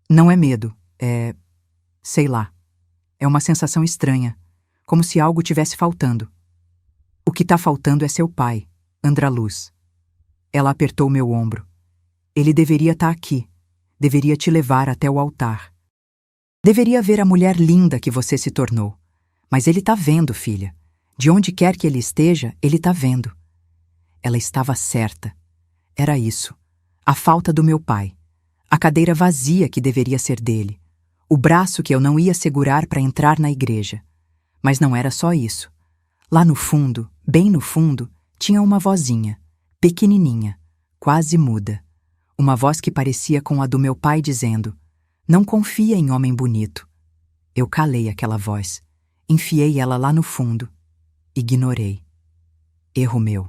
Não é medo, sei lá. É uma sensação estranha, como se algo tivesse faltando. O que tá faltando é seu pai, Andraluz. Ela apertou meu ombro. Ele deveria estar aqui. Deveria te levar até o altar. Deveria ver a mulher linda que você se tornou. Mas ele tá vendo, filha. De onde quer que ele esteja, ele tá vendo. Ela estava certa. Era isso. A falta do meu pai. A cadeira vazia que deveria ser dele. O braço que eu não ia segurar para entrar na igreja. Mas não era só isso. Lá no fundo, bem no fundo, tinha uma vozinha, pequenininha, quase muda. Uma voz que parecia com a do meu pai dizendo: "Não confia em homem bonito." Eu calei aquela voz. Enfiei ela lá no fundo. Ignorei. Erro meu.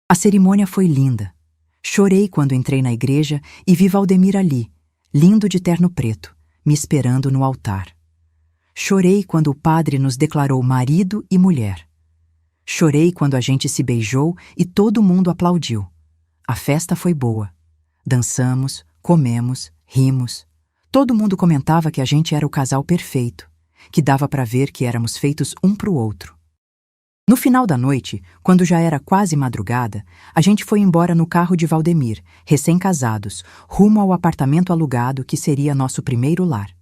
A cerimônia foi linda. Chorei quando entrei na igreja e vi Valdemir ali, lindo de terno preto, me esperando no altar. Chorei quando o padre nos declarou marido e mulher. Chorei quando a gente se beijou e todo mundo aplaudiu. A festa foi boa. Dançamos, comemos, rimos. Todo mundo comentava que a gente era o casal perfeito, que dava para ver que éramos feitos um pro outro. No final da noite, quando já era quase madrugada, a gente foi embora no carro de Valdemir, recém-casados, rumo ao apartamento alugado que seria nosso primeiro lar.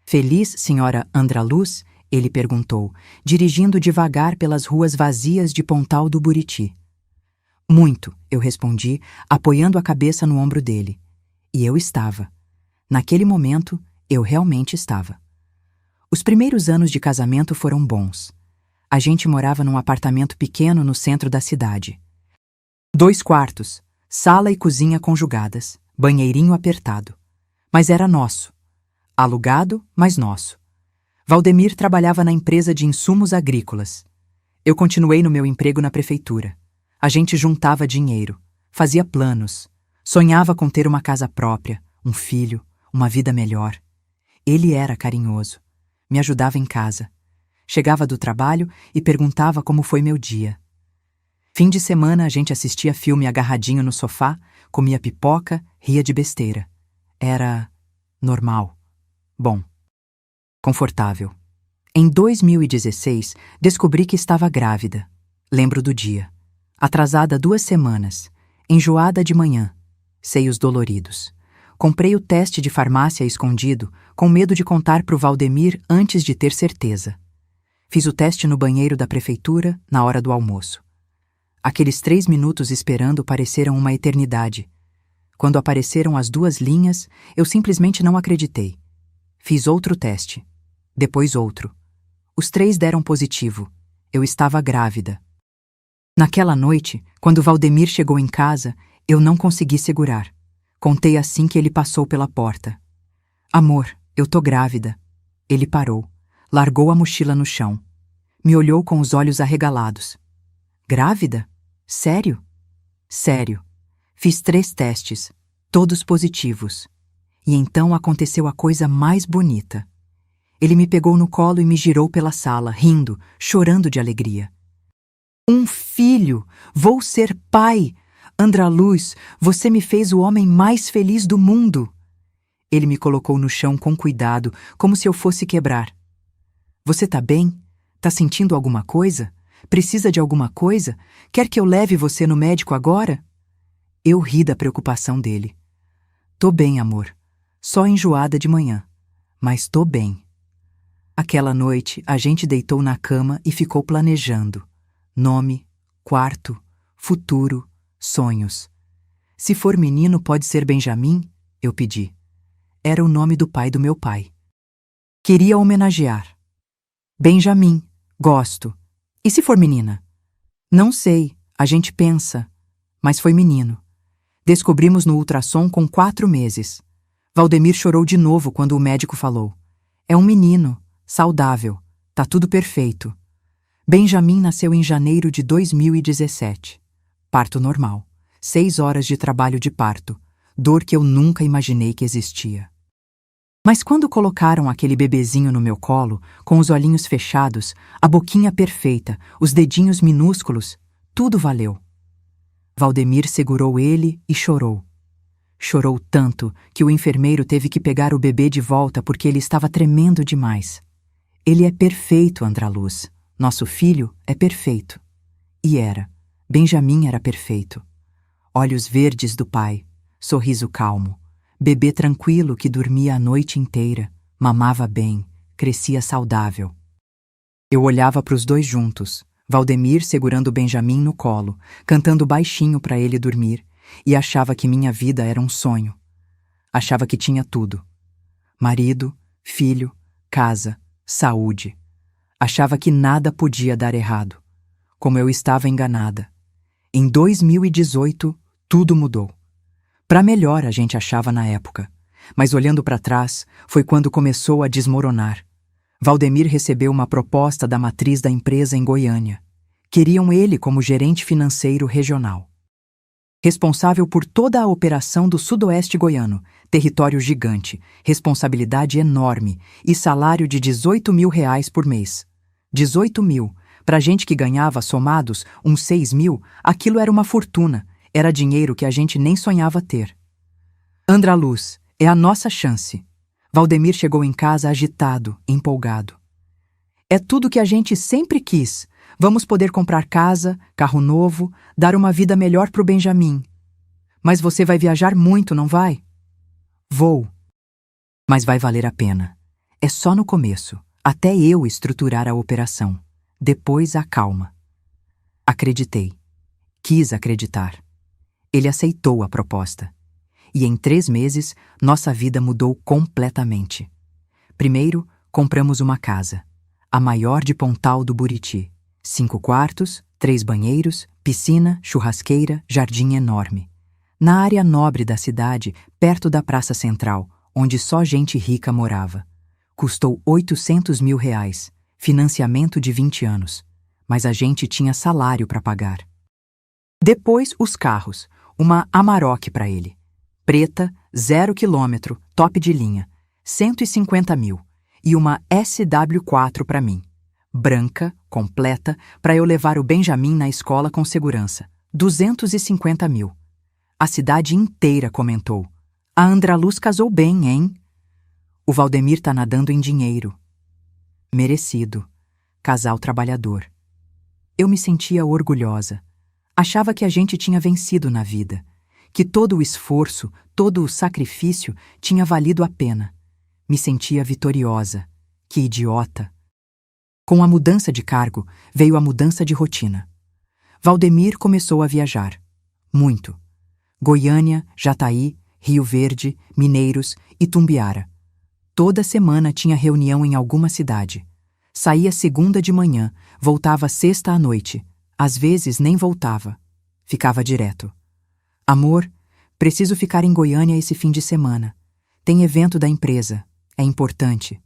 Feliz, senhora Andraluz? Ele perguntou, dirigindo devagar pelas ruas vazias de Pontal do Buriti. Muito, eu respondi, apoiando a cabeça no ombro dele. E eu estava. Naquele momento, eu realmente estava. Os primeiros anos de casamento foram bons. A gente morava num apartamento pequeno no centro da cidade. 2 quartos, sala e cozinha conjugadas, banheirinho apertado. Mas era nosso. Alugado, mas nosso. Valdemir trabalhava na empresa de insumos agrícolas. Eu continuei no meu emprego na prefeitura. A gente juntava dinheiro, fazia planos, sonhava com ter uma casa própria, um filho, uma vida melhor. Ele era carinhoso, me ajudava em casa. Chegava do trabalho e perguntava como foi meu dia. Fim de semana a gente assistia filme agarradinho no sofá, comia pipoca, ria de besteira. Era normal. Bom. Confortável. Em 2016, descobri que estava grávida. Lembro do dia. Atrasada 2 semanas. Enjoada de manhã. Seios doloridos. Comprei o teste de farmácia escondido, com medo de contar pro Valdemir antes de ter certeza. Fiz o teste no banheiro da prefeitura, na hora do almoço. Aqueles 3 minutos esperando pareceram uma eternidade. Quando apareceram as 2 linhas, eu simplesmente não acreditei. Fiz outro teste. Depois outro. Os 3 deram positivo. Eu estava grávida. Naquela noite, quando Valdemir chegou em casa, eu não consegui segurar. Contei assim que ele passou pela porta. Amor, eu tô grávida. Ele parou, largou a mochila no chão. Me olhou com os olhos arregalados. Grávida? Sério? Sério. Fiz 3 testes, todos positivos. E então aconteceu a coisa mais bonita. Ele me pegou no colo e me girou pela sala, rindo, chorando de alegria. Um filho! Vou ser pai! Andraluz, você me fez o homem mais feliz do mundo! Ele me colocou no chão com cuidado, como se eu fosse quebrar. Você tá bem? Tá sentindo alguma coisa? Precisa de alguma coisa? Quer que eu leve você no médico agora? Eu ri da preocupação dele. Tô bem, amor. Só enjoada de manhã. Mas tô bem. Aquela noite, a gente deitou na cama e ficou planejando. Nome, quarto, futuro, sonhos. Se for menino, pode ser Benjamin? Eu pedi. Era o nome do pai do meu pai. Queria homenagear. Benjamin, gosto. E se for menina? Não sei, a gente pensa. Mas foi menino. Descobrimos no ultrassom com 4 meses. Valdemir chorou de novo quando o médico falou: é um menino, saudável, tá tudo perfeito. Benjamin nasceu em janeiro de 2017. Parto normal. 6 horas de trabalho de parto. Dor que eu nunca imaginei que existia. Mas quando colocaram aquele bebezinho no meu colo, com os olhinhos fechados, a boquinha perfeita, os dedinhos minúsculos, tudo valeu. Valdemir segurou ele e chorou. Chorou tanto que o enfermeiro teve que pegar o bebê de volta porque ele estava tremendo demais. Ele é perfeito, Andraluz. Nosso filho é perfeito. E era. Benjamin era perfeito. Olhos verdes do pai, sorriso calmo, bebê tranquilo que dormia a noite inteira, mamava bem, crescia saudável. Eu olhava para os dois juntos, Valdemir segurando Benjamin no colo, cantando baixinho para ele dormir, e achava que minha vida era um sonho. Achava que tinha tudo. Marido, filho, casa, saúde. Achava que nada podia dar errado. Como eu estava enganada. Em 2018, tudo mudou. Para melhor, a gente achava na época. Mas olhando para trás, foi quando começou a desmoronar. Valdemir recebeu uma proposta da matriz da empresa em Goiânia. Queriam ele como gerente financeiro regional. Responsável por toda a operação do sudoeste goiano, território gigante, responsabilidade enorme e salário de R$18.000 por mês. 18 mil. Pra gente que ganhava, somados, uns 6 mil, aquilo era uma fortuna. Era dinheiro que a gente nem sonhava ter. Andraluz, é a nossa chance. Valdemir chegou em casa agitado, empolgado. É tudo que a gente sempre quis. Vamos poder comprar casa, carro novo, dar uma vida melhor pro Benjamin. Mas você vai viajar muito, não vai? Vou. Mas vai valer a pena. É só no começo, até eu estruturar a operação. Depois a calma. Acreditei. Quis acreditar. Ele aceitou a proposta. E em 3 meses, nossa vida mudou completamente. Primeiro, compramos uma casa. A maior de Pontal do Buriti. 5 quartos, 3 banheiros, piscina, churrasqueira, jardim enorme. Na área nobre da cidade, perto da Praça Central, onde só gente rica morava. Custou R$800.000, financiamento de 20 anos. Mas a gente tinha salário para pagar. Depois, os carros. Uma Amarok para ele. Preta, 0 km, top de linha. 150 mil. E uma SW4 para mim. Branca, completa, para eu levar o Benjamin na escola com segurança. 250 mil. A cidade inteira comentou. A Andraluz casou bem, hein? O Valdemir tá nadando em dinheiro. Merecido. Casal trabalhador. Eu me sentia orgulhosa. Achava que a gente tinha vencido na vida. Que todo o esforço, todo o sacrifício tinha valido a pena. Me sentia vitoriosa. Que idiota. Com a mudança de cargo, veio a mudança de rotina. Valdemir começou a viajar. Muito. Goiânia, Jataí, Rio Verde, Mineiros, Itumbiara. Toda semana tinha reunião em alguma cidade. Saía segunda de manhã, voltava sexta à noite. Às vezes nem voltava. Ficava direto. Amor, preciso ficar em Goiânia esse fim de semana. Tem evento da empresa. É importante.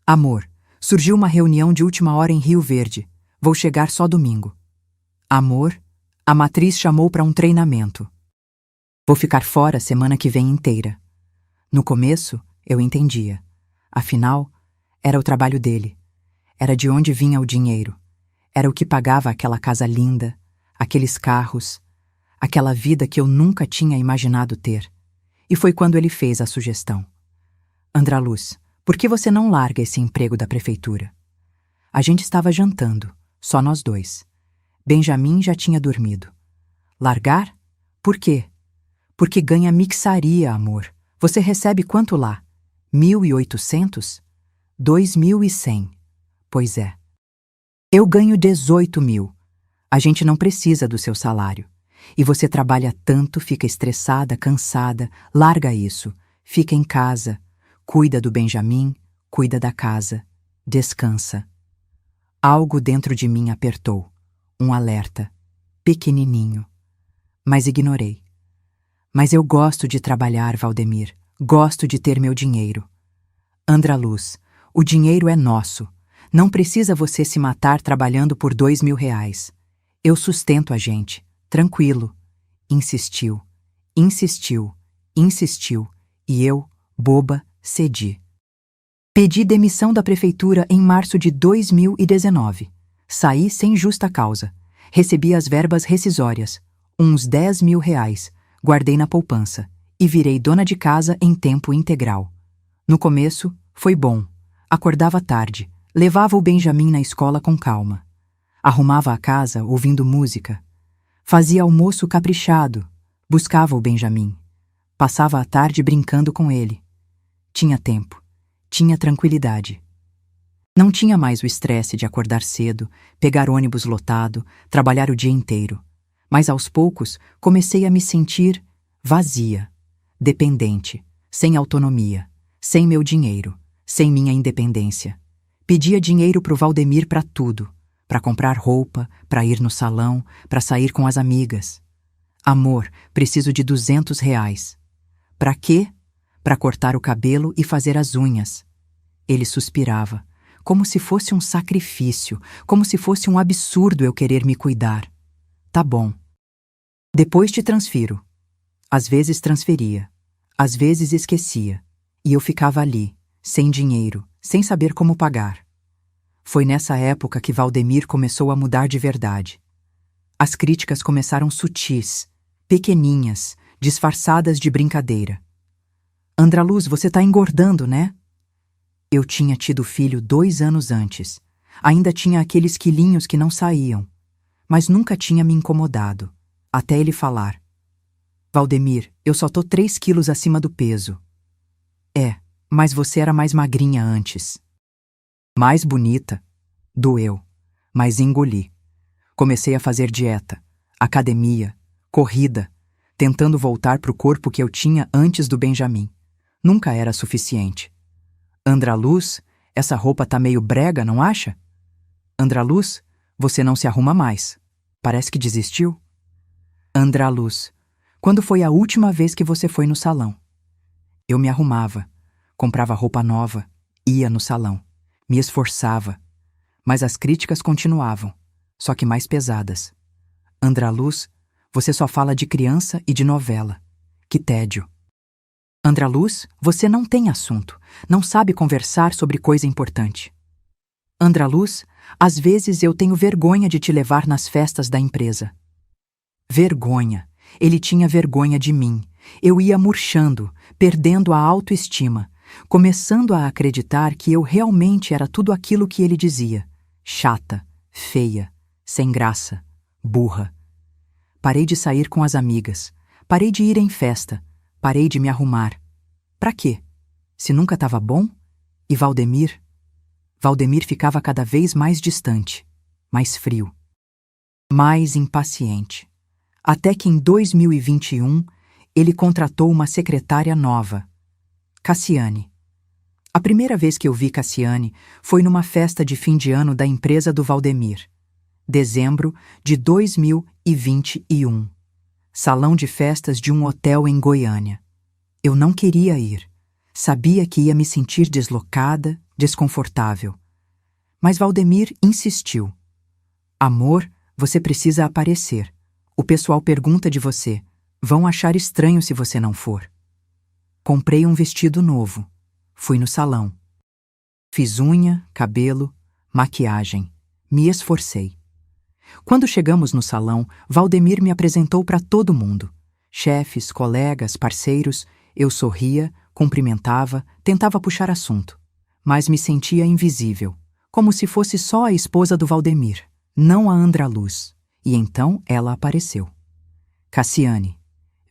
Amor, surgiu uma reunião de última hora em Rio Verde. Vou chegar só domingo. Amor, a matriz chamou para um treinamento. Vou ficar fora semana que vem inteira. No começo, eu entendia. Afinal, era o trabalho dele. Era de onde vinha o dinheiro. Era o que pagava aquela casa linda, aqueles carros, aquela vida que eu nunca tinha imaginado ter. E foi quando ele fez a sugestão. Andraluz, por que você não larga esse emprego da prefeitura? A gente estava jantando, só nós dois. Benjamin já tinha dormido. Largar? Por quê? Porque ganha mixaria, amor. Você recebe quanto lá? 1.800? 2.100. Pois é. Eu ganho 18 mil. A gente não precisa do seu salário. E você trabalha tanto, fica estressada, cansada. Larga isso. Fica em casa. Cuida do Benjamin, cuida da casa. Descansa. Algo dentro de mim apertou. Um alerta. Pequenininho. Mas ignorei. Mas eu gosto de trabalhar, Valdemir. Gosto de ter meu dinheiro. Andraluz, o dinheiro é nosso. Não precisa você se matar trabalhando por R$ 2.000. Eu sustento a gente. Tranquilo. Insistiu, insistiu, insistiu, e eu, boba, cedi. Pedi demissão da prefeitura em março de 2019. Saí sem justa causa. Recebi as verbas rescisórias, uns R$ 10.000, guardei na poupança e virei dona de casa em tempo integral. No começo, foi bom. Acordava tarde, levava o Benjamin na escola com calma. Arrumava a casa ouvindo música. Fazia almoço caprichado, buscava o Benjamin. Passava a tarde brincando com ele. Tinha tempo, tinha tranquilidade. Não tinha mais o estresse de acordar cedo, pegar ônibus lotado, trabalhar o dia inteiro. Mas aos poucos comecei a me sentir vazia, dependente, sem autonomia, sem meu dinheiro, sem minha independência. Pedia dinheiro pro Valdemir para tudo. Para comprar roupa, para ir no salão, para sair com as amigas. Amor, preciso de R$ 200. Para quê? Para cortar o cabelo e fazer as unhas. Ele suspirava, como se fosse um sacrifício, como se fosse um absurdo eu querer me cuidar. Tá bom. Depois te transfiro. Às vezes transferia, às vezes esquecia, e eu ficava ali, sem dinheiro, sem saber como pagar. Foi nessa época que Valdemir começou a mudar de verdade. As críticas começaram sutis, pequeninhas, disfarçadas de brincadeira. Andraluz, você tá engordando, né? Eu tinha tido filho 2 anos antes. Ainda tinha aqueles quilinhos que não saíam. Mas nunca tinha me incomodado. Até ele falar. Valdemir, eu só tô 3 quilos acima do peso. É, mas você era mais magrinha antes. Mais bonita. Doeu, mas engoli. Comecei a fazer dieta, academia, corrida, tentando voltar pro corpo que eu tinha antes do Benjamin. Nunca era suficiente. Andraluz, essa roupa tá meio brega, não acha? Andraluz, você não se arruma mais. Parece que desistiu. Andraluz, quando foi a última vez que você foi no salão? Eu me arrumava, comprava roupa nova, ia no salão. Me esforçava, mas as críticas continuavam, só que mais pesadas. Andraluz, você só fala de criança e de novela. Que tédio. Andraluz, você não tem assunto, não sabe conversar sobre coisa importante. Andraluz, às vezes eu tenho vergonha de te levar nas festas da empresa. Vergonha. Ele tinha vergonha de mim. Eu ia murchando, perdendo a autoestima, começando a acreditar que eu realmente era tudo aquilo que ele dizia. Chata, feia, sem graça, burra. Parei de sair com as amigas, parei de ir em festa, parei de me arrumar. Pra quê? Se nunca estava bom? E Valdemir? Valdemir ficava cada vez mais distante, mais frio, mais impaciente. Até que em 2021 ele contratou uma secretária nova, Cassiane. A primeira vez que eu vi Cassiane foi numa festa de fim de ano da empresa do Valdemir. Dezembro de 2021. Salão de festas de um hotel em Goiânia. Eu não queria ir. Sabia que ia me sentir deslocada, desconfortável. Mas Valdemir insistiu. Amor, você precisa aparecer. O pessoal pergunta de você. Vão achar estranho se você não for. Comprei um vestido novo. Fui no salão. Fiz unha, cabelo, maquiagem. Me esforcei. Quando chegamos no salão, Valdemir me apresentou para todo mundo. Chefes, colegas, parceiros. Eu sorria, cumprimentava, tentava puxar assunto. Mas me sentia invisível, como se fosse só a esposa do Valdemir, não a Andraluz. E então ela apareceu. Cassiane,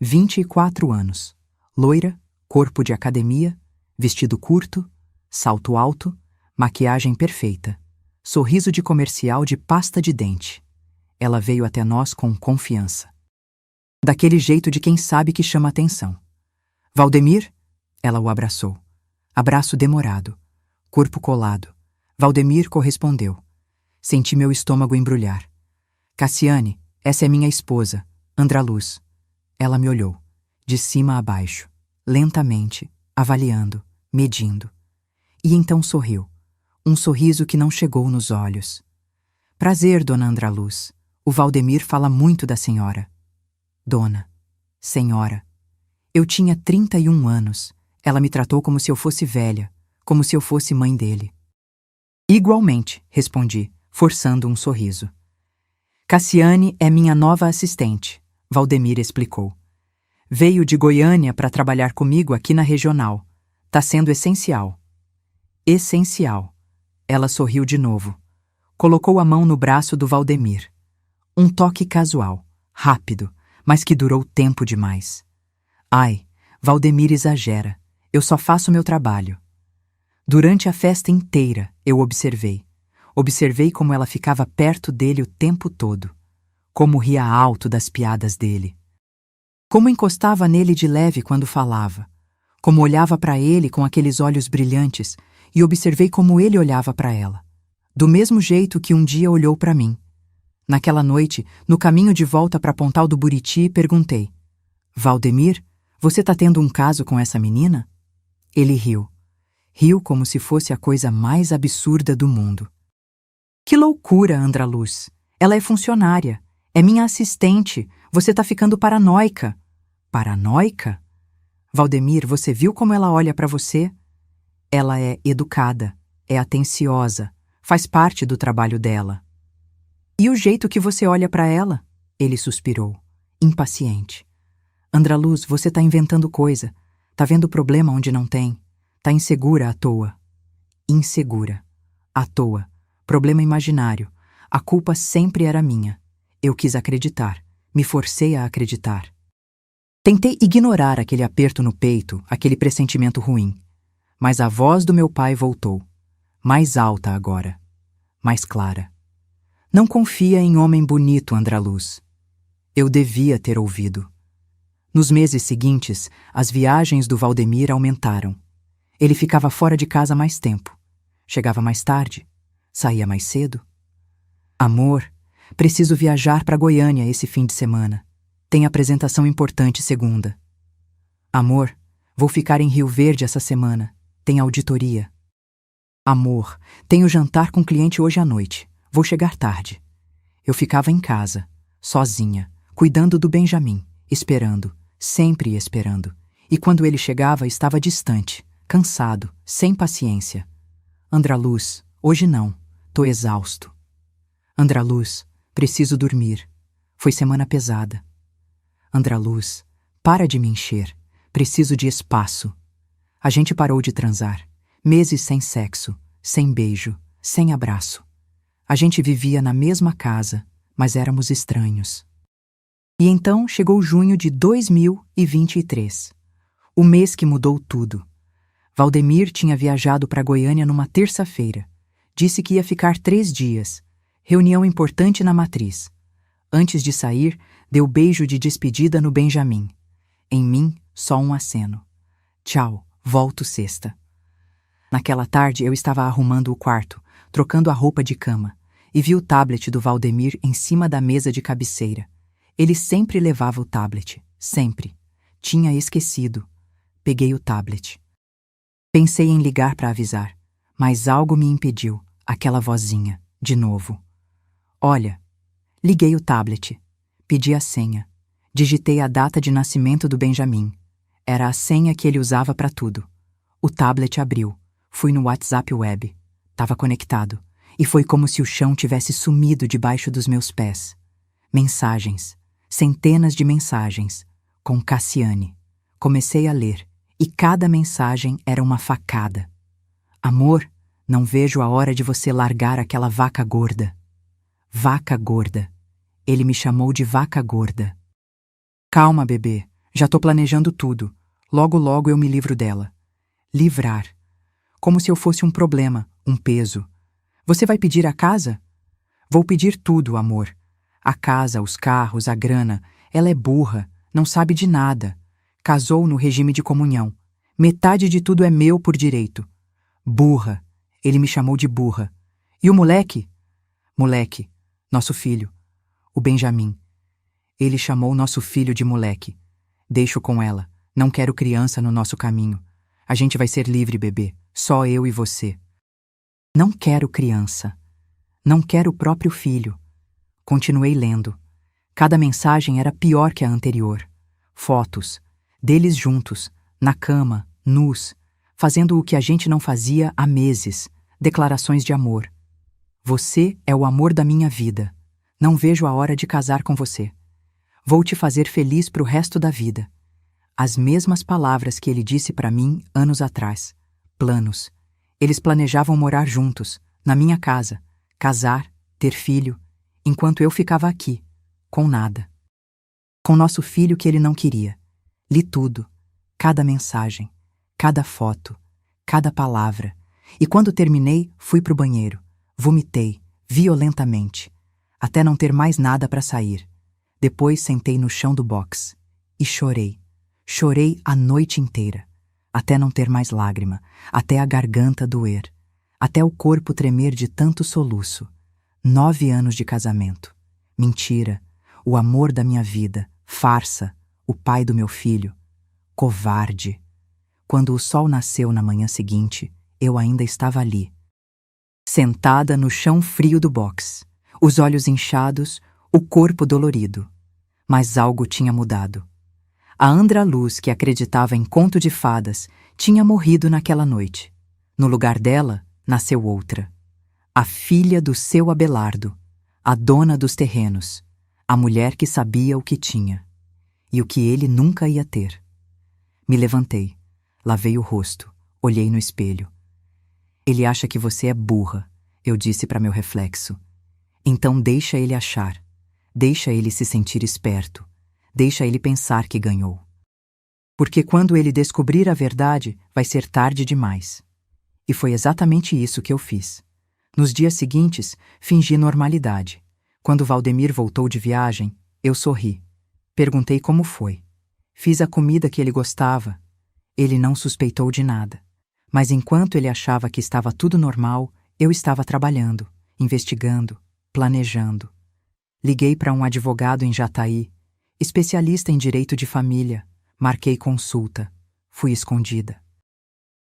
24 anos, loira, corpo de academia, vestido curto, salto alto, maquiagem perfeita, sorriso de comercial de pasta de dente. Ela veio até nós com confiança. Daquele jeito de quem sabe que chama atenção. Valdemir? Ela o abraçou. Abraço demorado, corpo colado. Valdemir correspondeu. Senti meu estômago embrulhar. Cassiane, essa é minha esposa, Andraluz. Ela me olhou. de cima a baixo, lentamente, avaliando, medindo. E então sorriu, um sorriso que não chegou nos olhos. Prazer, dona Andraluz. O Valdemir fala muito da senhora. Dona, senhora. Eu tinha 31 anos. Ela me tratou como se eu fosse velha, como se eu fosse mãe dele. Igualmente, respondi, forçando um sorriso. Cassiane é minha nova assistente, Valdemir explicou. Veio de Goiânia para trabalhar comigo aqui na regional. Tá sendo essencial. Essencial. Ela sorriu de novo. Colocou a mão no braço do Valdemir. Um toque casual, rápido, mas que durou tempo demais. Ai, Valdemir exagera. Eu só faço meu trabalho. Durante a festa inteira, eu observei. Observei como ela ficava perto dele o tempo todo. Como ria alto das piadas dele. Como encostava nele de leve quando falava. Como olhava para ele com aqueles olhos brilhantes e observei como ele olhava para ela. Do mesmo jeito que um dia olhou para mim. Naquela noite, no caminho de volta para Pontal do Buriti, perguntei: Valdemir, você tá tendo um caso com essa menina? Ele riu. Riu como se fosse a coisa mais absurda do mundo. Que loucura, Andraluz. Ela é funcionária. É minha assistente. Você tá ficando paranoica. Paranoica? Valdemir, você viu como ela olha para você? Ela é educada, é atenciosa, faz parte do trabalho dela. E o jeito que você olha para ela? Ele suspirou, impaciente. Andraluz, você tá inventando coisa. Tá vendo problema onde não tem. Tá insegura à toa. Insegura. À toa. Problema imaginário. A culpa sempre era minha. Eu quis acreditar. Me forcei a acreditar. Tentei ignorar aquele aperto no peito, aquele pressentimento ruim. Mas a voz do meu pai voltou. Mais alta agora. Mais clara. Não confia em homem bonito, Andraluz. Eu devia ter ouvido. Nos meses seguintes, as viagens do Valdemir aumentaram. Ele ficava fora de casa mais tempo. Chegava mais tarde. Saía mais cedo. Amor, preciso viajar para Goiânia esse fim de semana. Tem apresentação importante segunda. Amor, vou ficar em Rio Verde essa semana. Tem auditoria. Amor, tenho jantar com cliente hoje à noite. Vou chegar tarde. Eu ficava em casa, sozinha, cuidando do Benjamin, esperando, sempre esperando. E quando ele chegava, estava distante, cansado, sem paciência. Andraluz, hoje não. Tô exausto. Andraluz, preciso dormir. Foi semana pesada. Andraluz, para de me encher. Preciso de espaço. A gente parou de transar. Meses sem sexo, sem beijo, sem abraço. A gente vivia na mesma casa, mas éramos estranhos. E então chegou junho de 2023. O mês que mudou tudo. Valdemir tinha viajado para Goiânia numa terça-feira. Disse que ia ficar 3 dias. Reunião importante na matriz. Antes de sair, deu beijo de despedida no Benjamin. Em mim, só um aceno. Tchau, volto sexta. Naquela tarde, eu estava arrumando o quarto, trocando a roupa de cama, e vi o tablet do Valdemir em cima da mesa de cabeceira. Ele sempre levava o tablet, sempre. Tinha esquecido. Peguei o tablet. Pensei em ligar para avisar, mas algo me impediu, aquela vozinha, de novo. Olha, liguei o tablet. Pedi a senha. Digitei a data de nascimento do Benjamin. Era a senha que ele usava para tudo. O tablet abriu. Fui no WhatsApp web. Tava conectado. E foi como se o chão tivesse sumido debaixo dos meus pés. Mensagens. Centenas de mensagens. Com Cassiane. Comecei a ler. E cada mensagem era uma facada. Amor, não vejo a hora de você largar aquela vaca gorda. Vaca gorda. Ele me chamou de vaca gorda. Calma, bebê. Já tô planejando tudo. Logo, logo eu me livro dela. Livrar. Como se eu fosse um problema, um peso. Você vai pedir a casa? Vou pedir tudo, amor. A casa, os carros, a grana. Ela é burra, não sabe de nada. Casou no regime de comunhão. Metade de tudo é meu por direito. Burra. Ele me chamou de burra. E o moleque? Moleque. Nosso filho. O Benjamin. Ele chamou nosso filho de moleque. Deixo com ela. Não quero criança no nosso caminho. A gente vai ser livre, bebê. Só eu e você. Não quero criança. Não quero o próprio filho. Continuei lendo. Cada mensagem era pior que a anterior. Fotos. Deles juntos, na cama, nus, fazendo o que a gente não fazia há meses. Declarações de amor. Você é o amor da minha vida. Não vejo a hora de casar com você. Vou te fazer feliz pro resto da vida. As mesmas palavras que ele disse para mim anos atrás. Planos. Eles planejavam morar juntos, na minha casa, casar, ter filho, enquanto eu ficava aqui, com nada. Com nosso filho que ele não queria. Li tudo, cada mensagem, cada foto, cada palavra. E quando terminei, fui pro banheiro. Vomitei, violentamente, até não ter mais nada para sair. Depois sentei no chão do box e chorei. Chorei a noite inteira, até não ter mais lágrima, até a garganta doer, até o corpo tremer de tanto soluço. 9 anos de casamento. Mentira, o amor da minha vida, farsa, o pai do meu filho. Covarde. Quando o sol nasceu na manhã seguinte, eu ainda estava ali, sentada no chão frio do box, os olhos inchados, o corpo dolorido. Mas algo tinha mudado. A Andra Luz, que acreditava em conto de fadas, tinha morrido naquela noite. No lugar dela, nasceu outra. A filha do seu Abelardo, a dona dos terrenos, a mulher que sabia o que tinha e o que ele nunca ia ter. Me levantei, lavei o rosto, olhei no espelho. Ele acha que você é burra, eu disse para meu reflexo. Então deixa ele achar, deixa ele se sentir esperto, deixa ele pensar que ganhou. Porque quando ele descobrir a verdade, vai ser tarde demais. E foi exatamente isso que eu fiz. Nos dias seguintes, fingi normalidade. Quando Valdemir voltou de viagem, eu sorri. Perguntei como foi. Fiz a comida que ele gostava. Ele não suspeitou de nada. Mas enquanto ele achava que estava tudo normal, eu estava trabalhando, investigando, planejando. Liguei para um advogado em Jataí, especialista em direito de família. Marquei consulta. Fui escondida.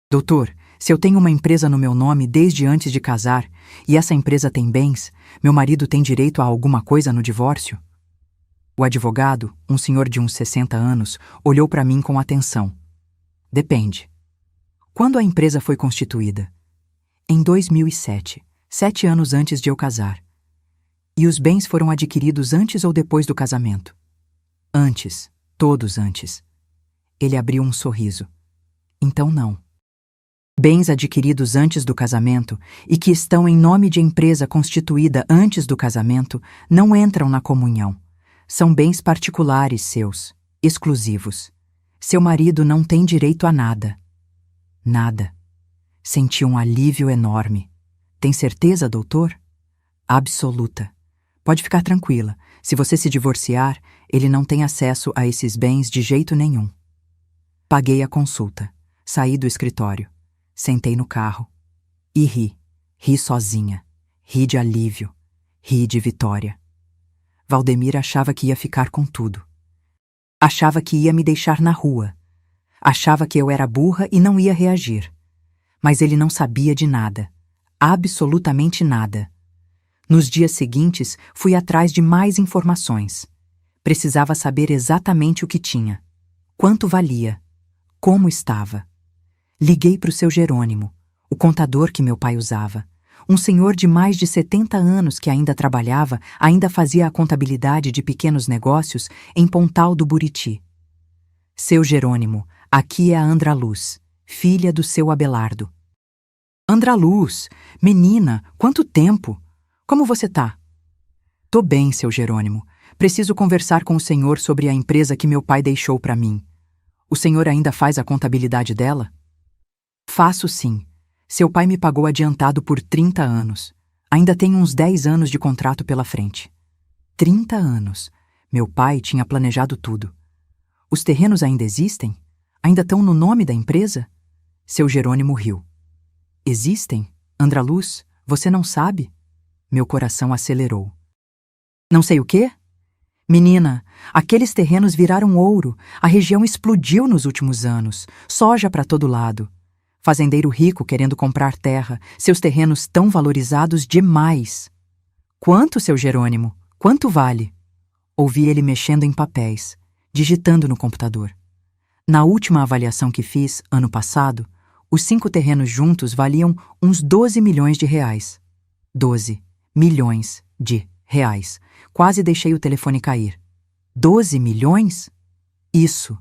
Doutor, se eu tenho uma empresa no meu nome desde antes de casar e essa empresa tem bens, meu marido tem direito a alguma coisa no divórcio? O advogado, um senhor de uns 60 anos, olhou para mim com atenção. Depende. Quando a empresa foi constituída? Em 2007, 7 anos antes de eu casar. E os bens foram adquiridos antes ou depois do casamento? Antes, todos antes. Ele abriu um sorriso. Então não. Bens adquiridos antes do casamento e que estão em nome de empresa constituída antes do casamento não entram na comunhão. São bens particulares seus, exclusivos. Seu marido não tem direito a nada. Nada. Senti um alívio enorme. Tem certeza, doutor? Absoluta. Pode ficar tranquila. Se você se divorciar, ele não tem acesso a esses bens de jeito nenhum. Paguei a consulta. Saí do escritório. Sentei no carro. E ri. Ri sozinha. Ri de alívio. Ri de vitória. Valdemir achava que ia ficar com tudo. Achava que ia me deixar na rua. Achava que eu era burra e não ia reagir. Mas ele não sabia de nada. Absolutamente nada. Nos dias seguintes, fui atrás de mais informações. Precisava saber exatamente o que tinha. Quanto valia. Como estava. Liguei para o seu Jerônimo, o contador que meu pai usava. Um senhor de mais de 70 anos que ainda trabalhava, ainda fazia a contabilidade de pequenos negócios em Pontal do Buriti. Seu Jerônimo, aqui é a Andra Luz, filha do seu Abelardo. Andra Luz, menina, quanto tempo! Como você tá? Tô bem, seu Jerônimo. Preciso conversar com o senhor sobre a empresa que meu pai deixou para mim. O senhor ainda faz a contabilidade dela? Faço sim. Seu pai me pagou adiantado por 30 anos. Ainda tenho uns 10 anos de contrato pela frente. 30 anos. Meu pai tinha planejado tudo. Os terrenos ainda existem? Ainda estão no nome da empresa? Seu Jerônimo riu. Existem? Andra Luz, você não sabe? Meu coração acelerou. Não sei o quê? Menina, aqueles terrenos viraram ouro, a região explodiu nos últimos anos, soja para todo lado. Fazendeiro rico querendo comprar terra, seus terrenos tão valorizados demais. Quanto, seu Jerônimo? Quanto vale? Ouvi ele mexendo em papéis, digitando no computador. Na última avaliação que fiz, ano passado, os 5 terrenos juntos valiam uns 12 milhões de reais. 12 milhões de reais. Quase deixei o telefone cair. 12 milhões? Isso.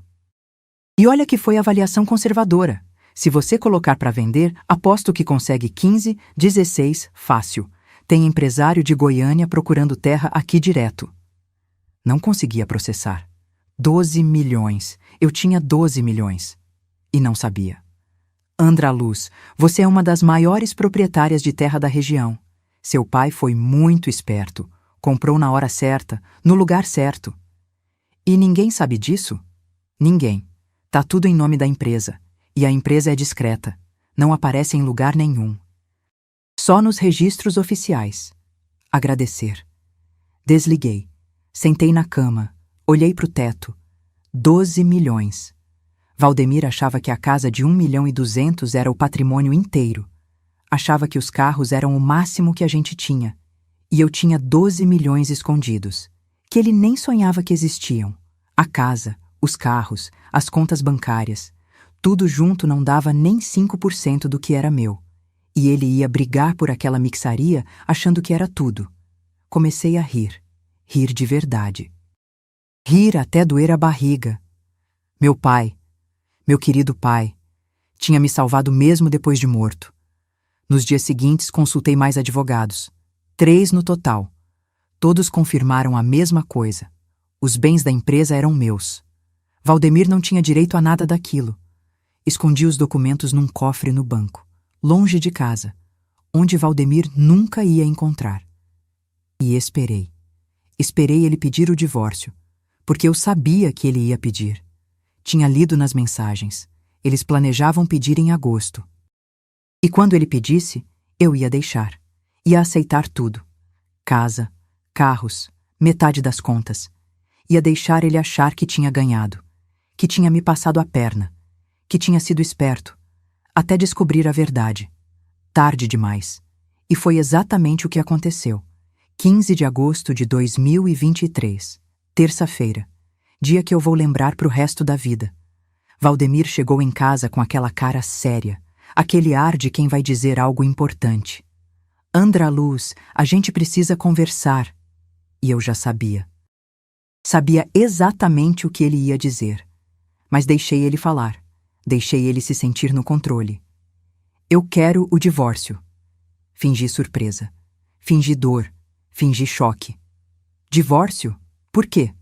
E olha que foi avaliação conservadora. Se você colocar para vender, aposto que consegue 15, 16, fácil. Tem empresário de Goiânia procurando terra aqui direto. Não conseguia processar. 12 milhões. Eu tinha 12 milhões. E não sabia. Andra Luz, você é uma das maiores proprietárias de terra da região. Seu pai foi muito esperto. Comprou na hora certa, no lugar certo. E ninguém sabe disso? Ninguém. Tá tudo em nome da empresa. E a empresa é discreta. Não aparece em lugar nenhum. Só nos registros oficiais. Agradecer. Desliguei. Sentei na cama. Olhei pro teto. 12 milhões. Valdemir achava que a casa de 1.200.000 era o patrimônio inteiro. Achava que os carros eram o máximo que a gente tinha. E eu tinha 12 milhões escondidos, que ele nem sonhava que existiam. A casa, os carros, as contas bancárias, tudo junto não dava nem 5% do que era meu. E ele ia brigar por aquela mixaria achando que era tudo. Comecei a rir. Rir de verdade. Rir até doer a barriga. Meu pai, meu querido pai, tinha me salvado mesmo depois de morto. Nos dias seguintes consultei mais advogados. 3 no total. Todos confirmaram a mesma coisa. Os bens da empresa eram meus. Valdemir não tinha direito a nada daquilo. Escondi os documentos num cofre no banco, longe de casa, onde Valdemir nunca ia encontrar. E esperei. Esperei ele pedir o divórcio, porque eu sabia que ele ia pedir. Tinha lido nas mensagens. Eles planejavam pedir em agosto. E quando ele pedisse, eu ia deixar. Ia aceitar tudo. Casa, carros, metade das contas. Ia deixar ele achar que tinha ganhado, que tinha me passado a perna, que tinha sido esperto, até descobrir a verdade. Tarde demais. E foi exatamente o que aconteceu. 15 de agosto de 2023, terça-feira, dia que eu vou lembrar pro resto da vida. Valdemir chegou em casa com aquela cara séria, aquele ar de quem vai dizer algo importante. Andra Luz, a gente precisa conversar. E eu já sabia. Sabia exatamente o que ele ia dizer. Mas deixei ele falar. Deixei ele se sentir no controle. Eu quero o divórcio. Fingi surpresa. Fingi dor. Fingi choque. Divórcio? Por quê?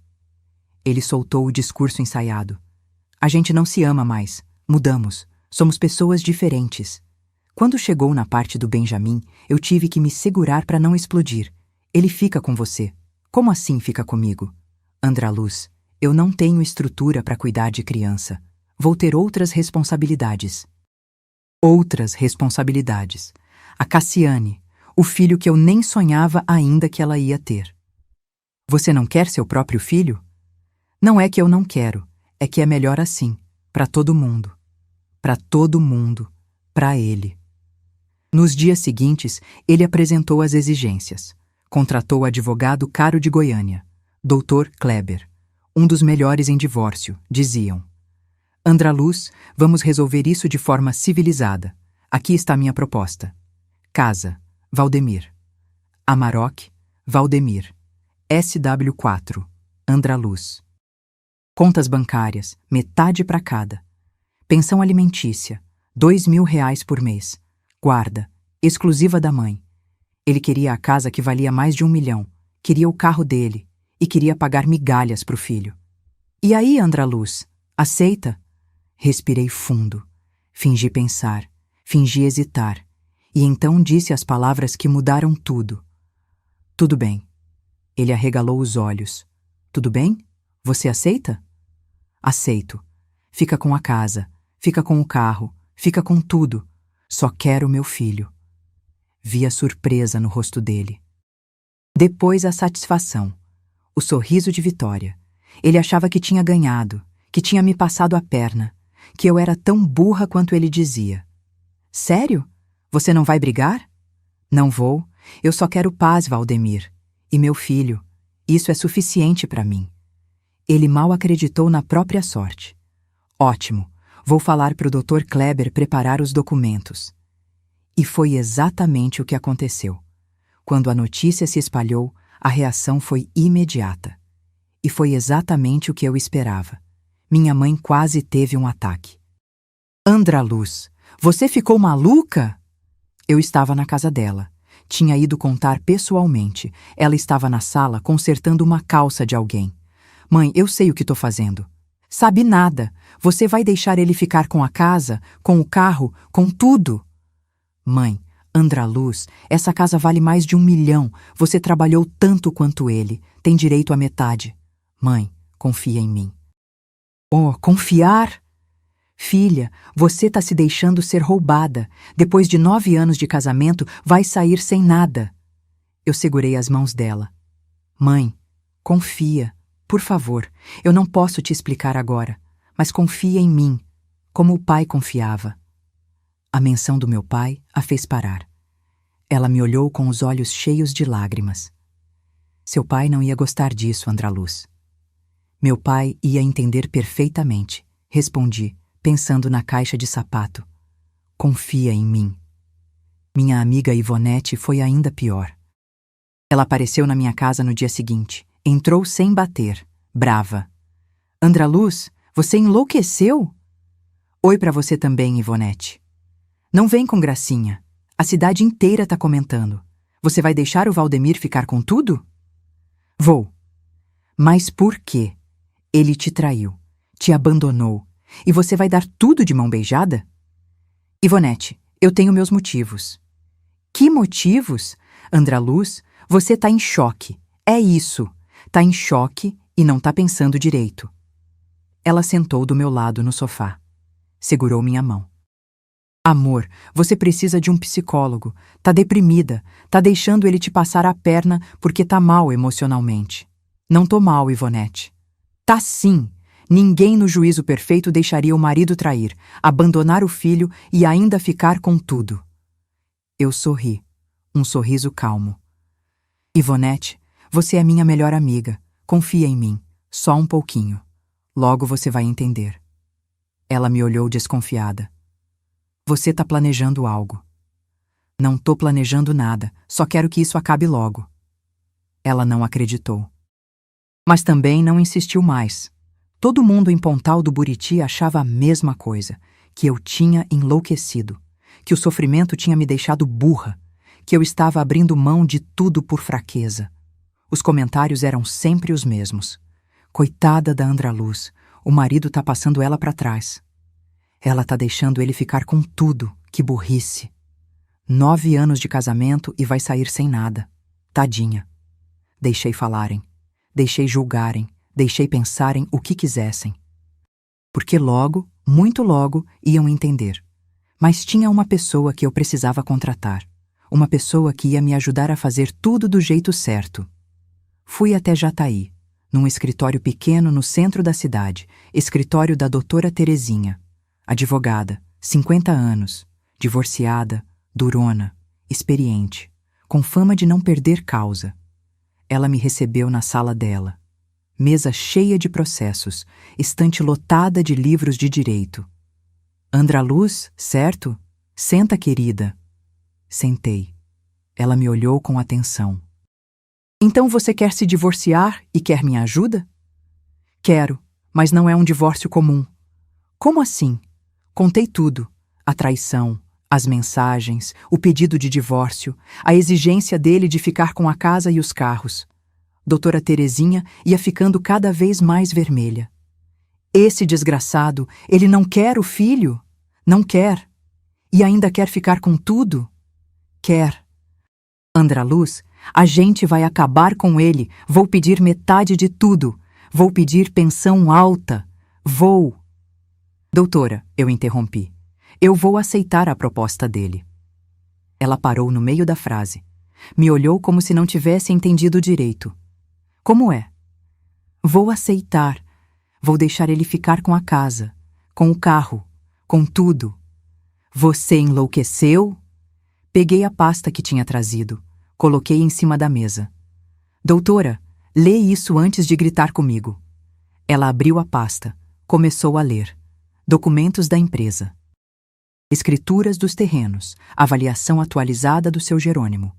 Ele soltou o discurso ensaiado. A gente não se ama mais. Mudamos. Somos pessoas diferentes. Quando chegou na parte do Benjamin, eu tive que me segurar para não explodir. Ele fica com você. Como assim fica comigo? Andra Luz, eu não tenho estrutura para cuidar de criança. Vou ter outras responsabilidades. Outras responsabilidades. A Cassiane, o filho que eu nem sonhava ainda que ela ia ter. Você não quer seu próprio filho? Não é que eu não quero, é que é melhor assim, para todo mundo. Para todo mundo, para ele. Nos dias seguintes, ele apresentou as exigências. Contratou o advogado caro de Goiânia, Dr. Kleber, um dos melhores em divórcio, diziam. Andra Luz, vamos resolver isso de forma civilizada. Aqui está minha proposta. Casa, Valdemir. Amarok, Valdemir. SW4, Andra Luz. Contas bancárias, metade para cada. Pensão alimentícia, R$ 2.000 por mês. Guarda, exclusiva da mãe. Ele queria a casa que valia mais de 1 milhão, queria o carro dele e queria pagar migalhas pro filho. E aí, Andra Luz, aceita? Respirei fundo, fingi pensar, fingi hesitar, e então disse as palavras que mudaram tudo. Tudo bem. Ele arregalou os olhos. Tudo bem? Você aceita? Aceito. Fica com a casa, fica com o carro, fica com tudo. Só quero meu filho. Vi a surpresa no rosto dele. Depois a satisfação. O sorriso de vitória. Ele achava que tinha ganhado, que tinha me passado a perna, que eu era tão burra quanto ele dizia. Sério? Você não vai brigar? Não vou. Eu só quero paz, Valdemir. E meu filho. Isso é suficiente para mim. Ele mal acreditou na própria sorte. Ótimo. Vou falar para o Dr. Kleber preparar os documentos. E foi exatamente o que aconteceu. Quando a notícia se espalhou, a reação foi imediata. E foi exatamente o que eu esperava. Minha mãe quase teve um ataque. Andraluz, você ficou maluca? Eu estava na casa dela. Tinha ido contar pessoalmente. Ela estava na sala consertando uma calça de alguém. Mãe, eu sei o que estou fazendo. Sabe nada. Você vai deixar ele ficar com a casa, com o carro, com tudo? Mãe, Andraluz, essa casa vale mais de 1 milhão. Você trabalhou tanto quanto ele. Tem direito à metade. Mãe, confia em mim. Oh, confiar? Filha, você está se deixando ser roubada. Depois de 9 anos de casamento, vai sair sem nada. Eu segurei as mãos dela. Mãe, confia. Por favor, eu não posso te explicar agora, mas confia em mim, como o pai confiava. A menção do meu pai a fez parar. Ela me olhou com os olhos cheios de lágrimas. Seu pai não ia gostar disso, Andraluz. Meu pai ia entender perfeitamente, respondi, pensando na caixa de sapato. Confia em mim. Minha amiga Ivonete foi ainda pior. Ela apareceu na minha casa no dia seguinte. Entrou sem bater, brava. Andraluz, você enlouqueceu? Oi pra você também, Ivonete. Não vem com gracinha. A cidade inteira tá comentando. Você vai deixar o Valdemir ficar com tudo? Vou. Mas por quê? Ele te traiu, te abandonou, e você vai dar tudo de mão beijada? Ivonete, eu tenho meus motivos. Que motivos? Andraluz, você tá em choque. É isso. Tá em choque e não tá pensando direito. Ela sentou do meu lado no sofá. Segurou minha mão. Amor, você precisa de um psicólogo. Tá deprimida. Tá deixando ele te passar a perna porque tá mal emocionalmente. Não tô mal, Ivonete. Tá sim. Ninguém no juízo perfeito deixaria o marido trair, abandonar o filho e ainda ficar com tudo. Eu sorri. Um sorriso calmo. Ivonete, você é minha melhor amiga. Confia em mim. Só um pouquinho. Logo você vai entender. Ela me olhou desconfiada. Você tá planejando algo. Não tô planejando nada. Só quero que isso acabe logo. Ela não acreditou. Mas também não insistiu mais. Todo mundo em Pontal do Buriti achava a mesma coisa. Que eu tinha enlouquecido. Que o sofrimento tinha me deixado burra. Que eu estava abrindo mão de tudo por fraqueza. Os comentários eram sempre os mesmos. Coitada da Andraluz, o marido tá passando ela para trás. Ela tá deixando ele ficar com tudo, que burrice. 9 anos de casamento e vai sair sem nada. Tadinha. Deixei falarem, deixei julgarem, deixei pensarem o que quisessem. Porque logo, muito logo, iam entender. Mas tinha uma pessoa que eu precisava contratar. Uma pessoa que ia me ajudar a fazer tudo do jeito certo. Fui até Jataí, num escritório pequeno no centro da cidade, escritório da doutora Terezinha. Advogada, 50 anos, divorciada, durona, experiente, com fama de não perder causa. Ela me recebeu na sala dela. Mesa cheia de processos, estante lotada de livros de direito. Andraluz, certo? Senta, querida. Sentei. Ela me olhou com atenção. Então você quer se divorciar e quer minha ajuda? Quero, mas não é um divórcio comum. Como assim? Contei tudo. A traição, as mensagens, o pedido de divórcio, a exigência dele de ficar com a casa e os carros. Doutora Terezinha ia ficando cada vez mais vermelha. Esse desgraçado, ele não quer o filho? Não quer. E ainda quer ficar com tudo? Quer. Andraluz, a gente vai acabar com ele. Vou pedir metade de tudo. Vou pedir pensão alta. Vou. Doutora, eu interrompi. Eu vou aceitar a proposta dele. Ela parou no meio da frase. Me olhou como se não tivesse entendido direito. Como é? Vou aceitar. Vou deixar ele ficar com a casa, com o carro, com tudo. Você enlouqueceu? Peguei a pasta que tinha trazido, coloquei em cima da mesa. Doutora, lê isso antes de gritar comigo. Ela abriu a pasta, começou a ler. Documentos da empresa. Escrituras dos terrenos, avaliação atualizada do seu Jerônimo.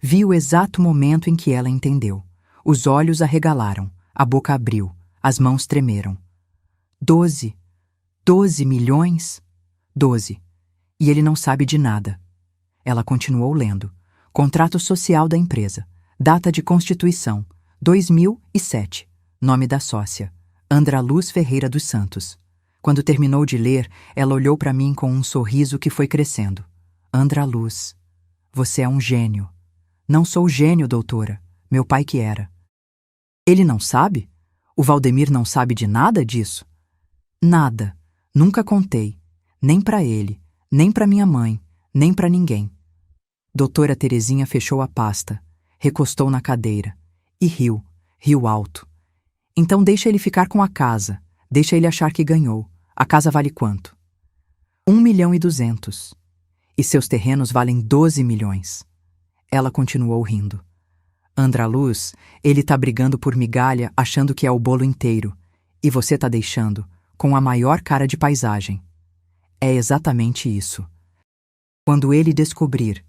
Vi o exato momento em que ela entendeu. Os olhos arregalaram, a boca abriu, as mãos tremeram. 12 milhões? 12. E ele não sabe de nada. Ela continuou lendo. Contrato social da empresa. Data de constituição. 2007. Nome da sócia. Andra Luz Ferreira dos Santos. Quando terminou de ler, ela olhou para mim com um sorriso que foi crescendo. Andra Luz, você é um gênio. Não sou gênio, doutora. Meu pai que era. Ele não sabe? O Valdemir não sabe de nada disso? Nada. Nunca contei. Nem para ele, nem para minha mãe, nem para ninguém. Doutora Terezinha fechou a pasta, recostou na cadeira e riu alto. Então deixa ele ficar com a casa, deixa ele achar que ganhou. A casa vale quanto? 1.200.000. E seus terrenos valem 12 milhões. Ela continuou rindo. Andra Luz, ele tá brigando por migalha achando que é o bolo inteiro. E você tá deixando, com a maior cara de paisagem. É exatamente isso. Quando ele descobrir,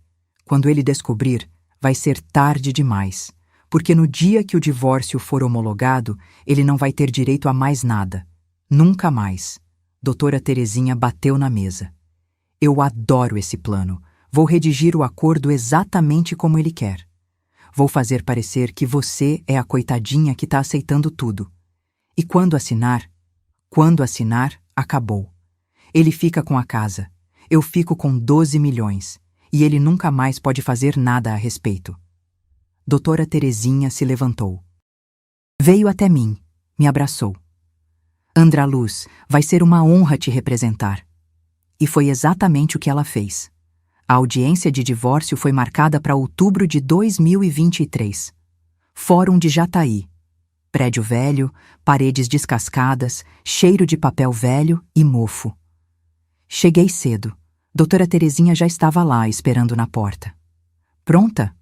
vai ser tarde demais. Porque no dia que o divórcio for homologado, ele não vai ter direito a mais nada. Nunca mais. Doutora Terezinha bateu na mesa. Eu adoro esse plano. Vou redigir o acordo exatamente como ele quer. Vou fazer parecer que você é a coitadinha que está aceitando tudo. E quando assinar, acabou. Ele fica com a casa. Eu fico com 12 milhões. E ele nunca mais pode fazer nada a respeito. Doutora Terezinha se levantou. Veio até mim, me abraçou. Andra Luz, vai ser uma honra te representar. E foi exatamente o que ela fez. A audiência de divórcio foi marcada para outubro de 2023. Fórum de Jataí. Prédio velho, paredes descascadas, cheiro de papel velho e mofo. Cheguei cedo. Doutora Terezinha já estava lá, esperando na porta. Pronta?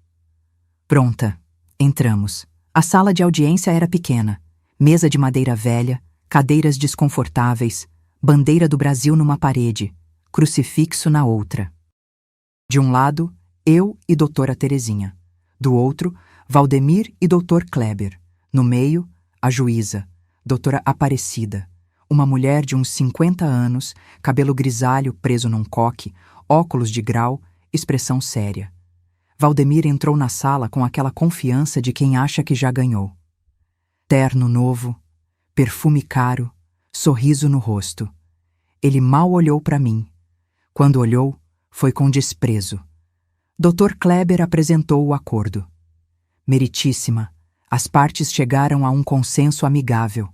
Pronta. Entramos. A sala de audiência era pequena. Mesa de madeira velha, cadeiras desconfortáveis, bandeira do Brasil numa parede, crucifixo na outra. De um lado, eu e doutora Terezinha. Do outro, Valdemir e doutor Kleber. No meio, a juíza, doutora Aparecida. Uma mulher de uns 50 anos, cabelo grisalho preso num coque, óculos de grau, expressão séria. Valdemir entrou na sala com aquela confiança de quem acha que já ganhou. Terno novo, perfume caro, sorriso no rosto. Ele mal olhou para mim. Quando olhou, foi com desprezo. Dr. Kleber apresentou o acordo. Meritíssima, as partes chegaram a um consenso amigável.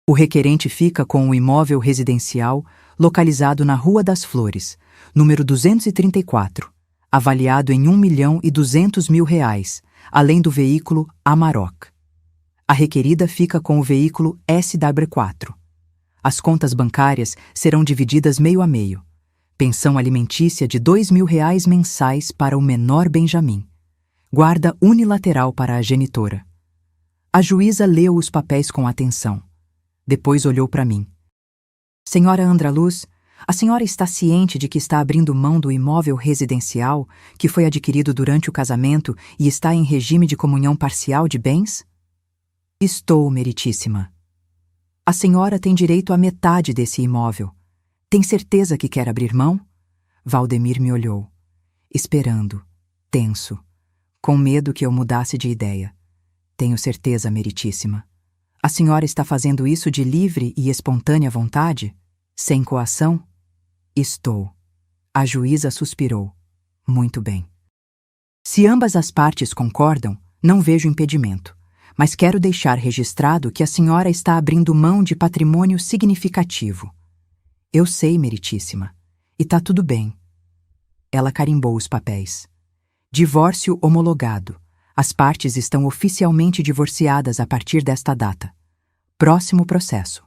O requerente fica com o imóvel residencial localizado na Rua das Flores, número 234, avaliado em R$1.200.000, além do veículo Amarok. A requerida fica com o veículo SW4. As contas bancárias serão divididas meio a meio. Pensão alimentícia de R$2.000 mensais para o menor Benjamin. Guarda unilateral para a genitora. A juíza leu os papéis com atenção. Depois olhou para mim. Senhora Andra Luz, a senhora está ciente de que está abrindo mão do imóvel residencial que foi adquirido durante o casamento e está em regime de comunhão parcial de bens? Estou, meritíssima. A senhora tem direito à metade desse imóvel. Tem certeza que quer abrir mão? Valdemir me olhou, esperando, tenso, com medo que eu mudasse de ideia. Tenho certeza, meritíssima. A senhora está fazendo isso de livre e espontânea vontade? Sem coação? Estou. A juíza suspirou. Muito bem. Se ambas as partes concordam, não vejo impedimento, mas quero deixar registrado que a senhora está abrindo mão de patrimônio significativo. Eu sei, meritíssima. E tá tudo bem. Ela carimbou os papéis. Divórcio homologado. As partes estão oficialmente divorciadas a partir desta data. Próximo processo.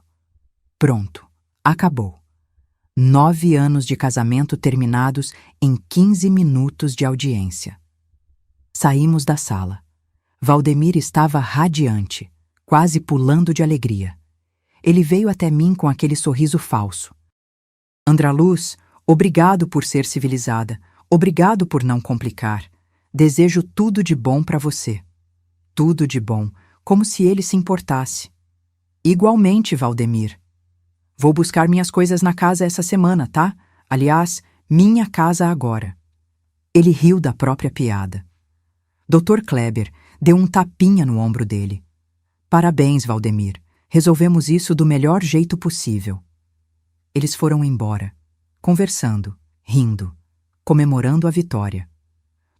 Pronto. Acabou. 9 anos de casamento terminados em 15 minutos de audiência. Saímos da sala. Valdemir estava radiante, quase pulando de alegria. Ele veio até mim com aquele sorriso falso. Andraluz, obrigado por ser civilizada. Obrigado por não complicar. Desejo tudo de bom para você. Tudo de bom, como se ele se importasse. Igualmente, Valdemir. Vou buscar minhas coisas na casa essa semana, tá? Aliás, minha casa agora. Ele riu da própria piada. Dr. Kleber deu um tapinha no ombro dele. Parabéns, Valdemir. Resolvemos isso do melhor jeito possível. Eles foram embora, conversando, rindo, comemorando a vitória.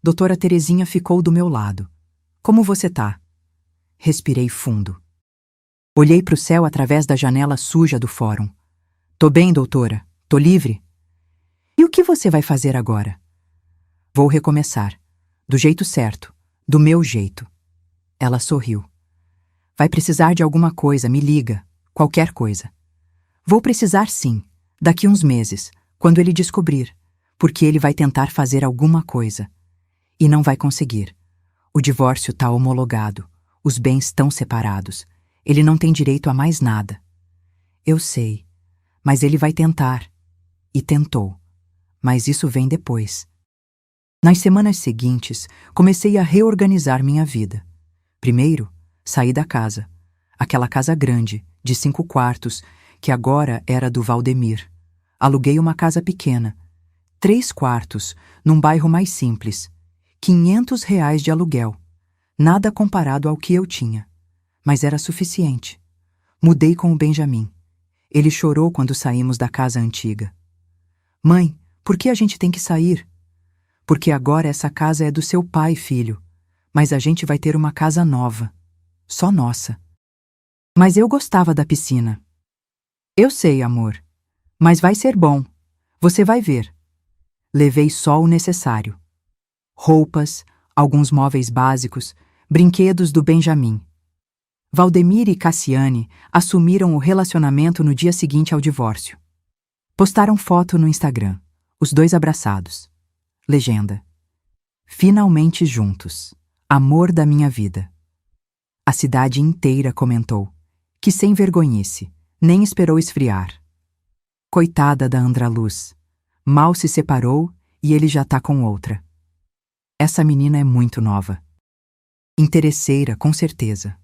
Doutora Terezinha ficou do meu lado. Como você tá? Respirei fundo. Olhei para o céu através da janela suja do fórum. Tô bem, doutora. Tô livre. E o que você vai fazer agora? Vou recomeçar. Do jeito certo. Do meu jeito. Ela sorriu. Vai precisar de alguma coisa, me liga. Qualquer coisa. Vou precisar sim. Daqui uns meses, quando ele descobrir. Porque ele vai tentar fazer alguma coisa. E não vai conseguir. O divórcio tá homologado. Os bens estão separados. Ele não tem direito a mais nada. Eu sei. Mas ele vai tentar. E tentou. Mas isso vem depois. Nas semanas seguintes, comecei a reorganizar minha vida. Primeiro, saí da casa. Aquela casa grande, de 5 quartos, que agora era do Valdemir. Aluguei uma casa pequena. 3 quartos, num bairro mais simples. R$ 500 de aluguel. Nada comparado ao que eu tinha. Mas era suficiente. Mudei com o Benjamin. Ele chorou quando saímos da casa antiga. Mãe, por que a gente tem que sair? Porque agora essa casa é do seu pai, filho. Mas a gente vai ter uma casa nova. Só nossa. Mas eu gostava da piscina. Eu sei, amor. Mas vai ser bom. Você vai ver. Levei só o necessário. Roupas, alguns móveis básicos, brinquedos do Benjamin. Valdemir e Cassiane assumiram o relacionamento no dia seguinte ao divórcio. Postaram foto no Instagram, os dois abraçados. Legenda: finalmente juntos. Amor da minha vida. A cidade inteira comentou. Que sem vergonhice, nem esperou esfriar. Coitada da Andraluz. Mal se separou e ele já tá com outra. Essa menina é muito nova. Interesseira, com certeza.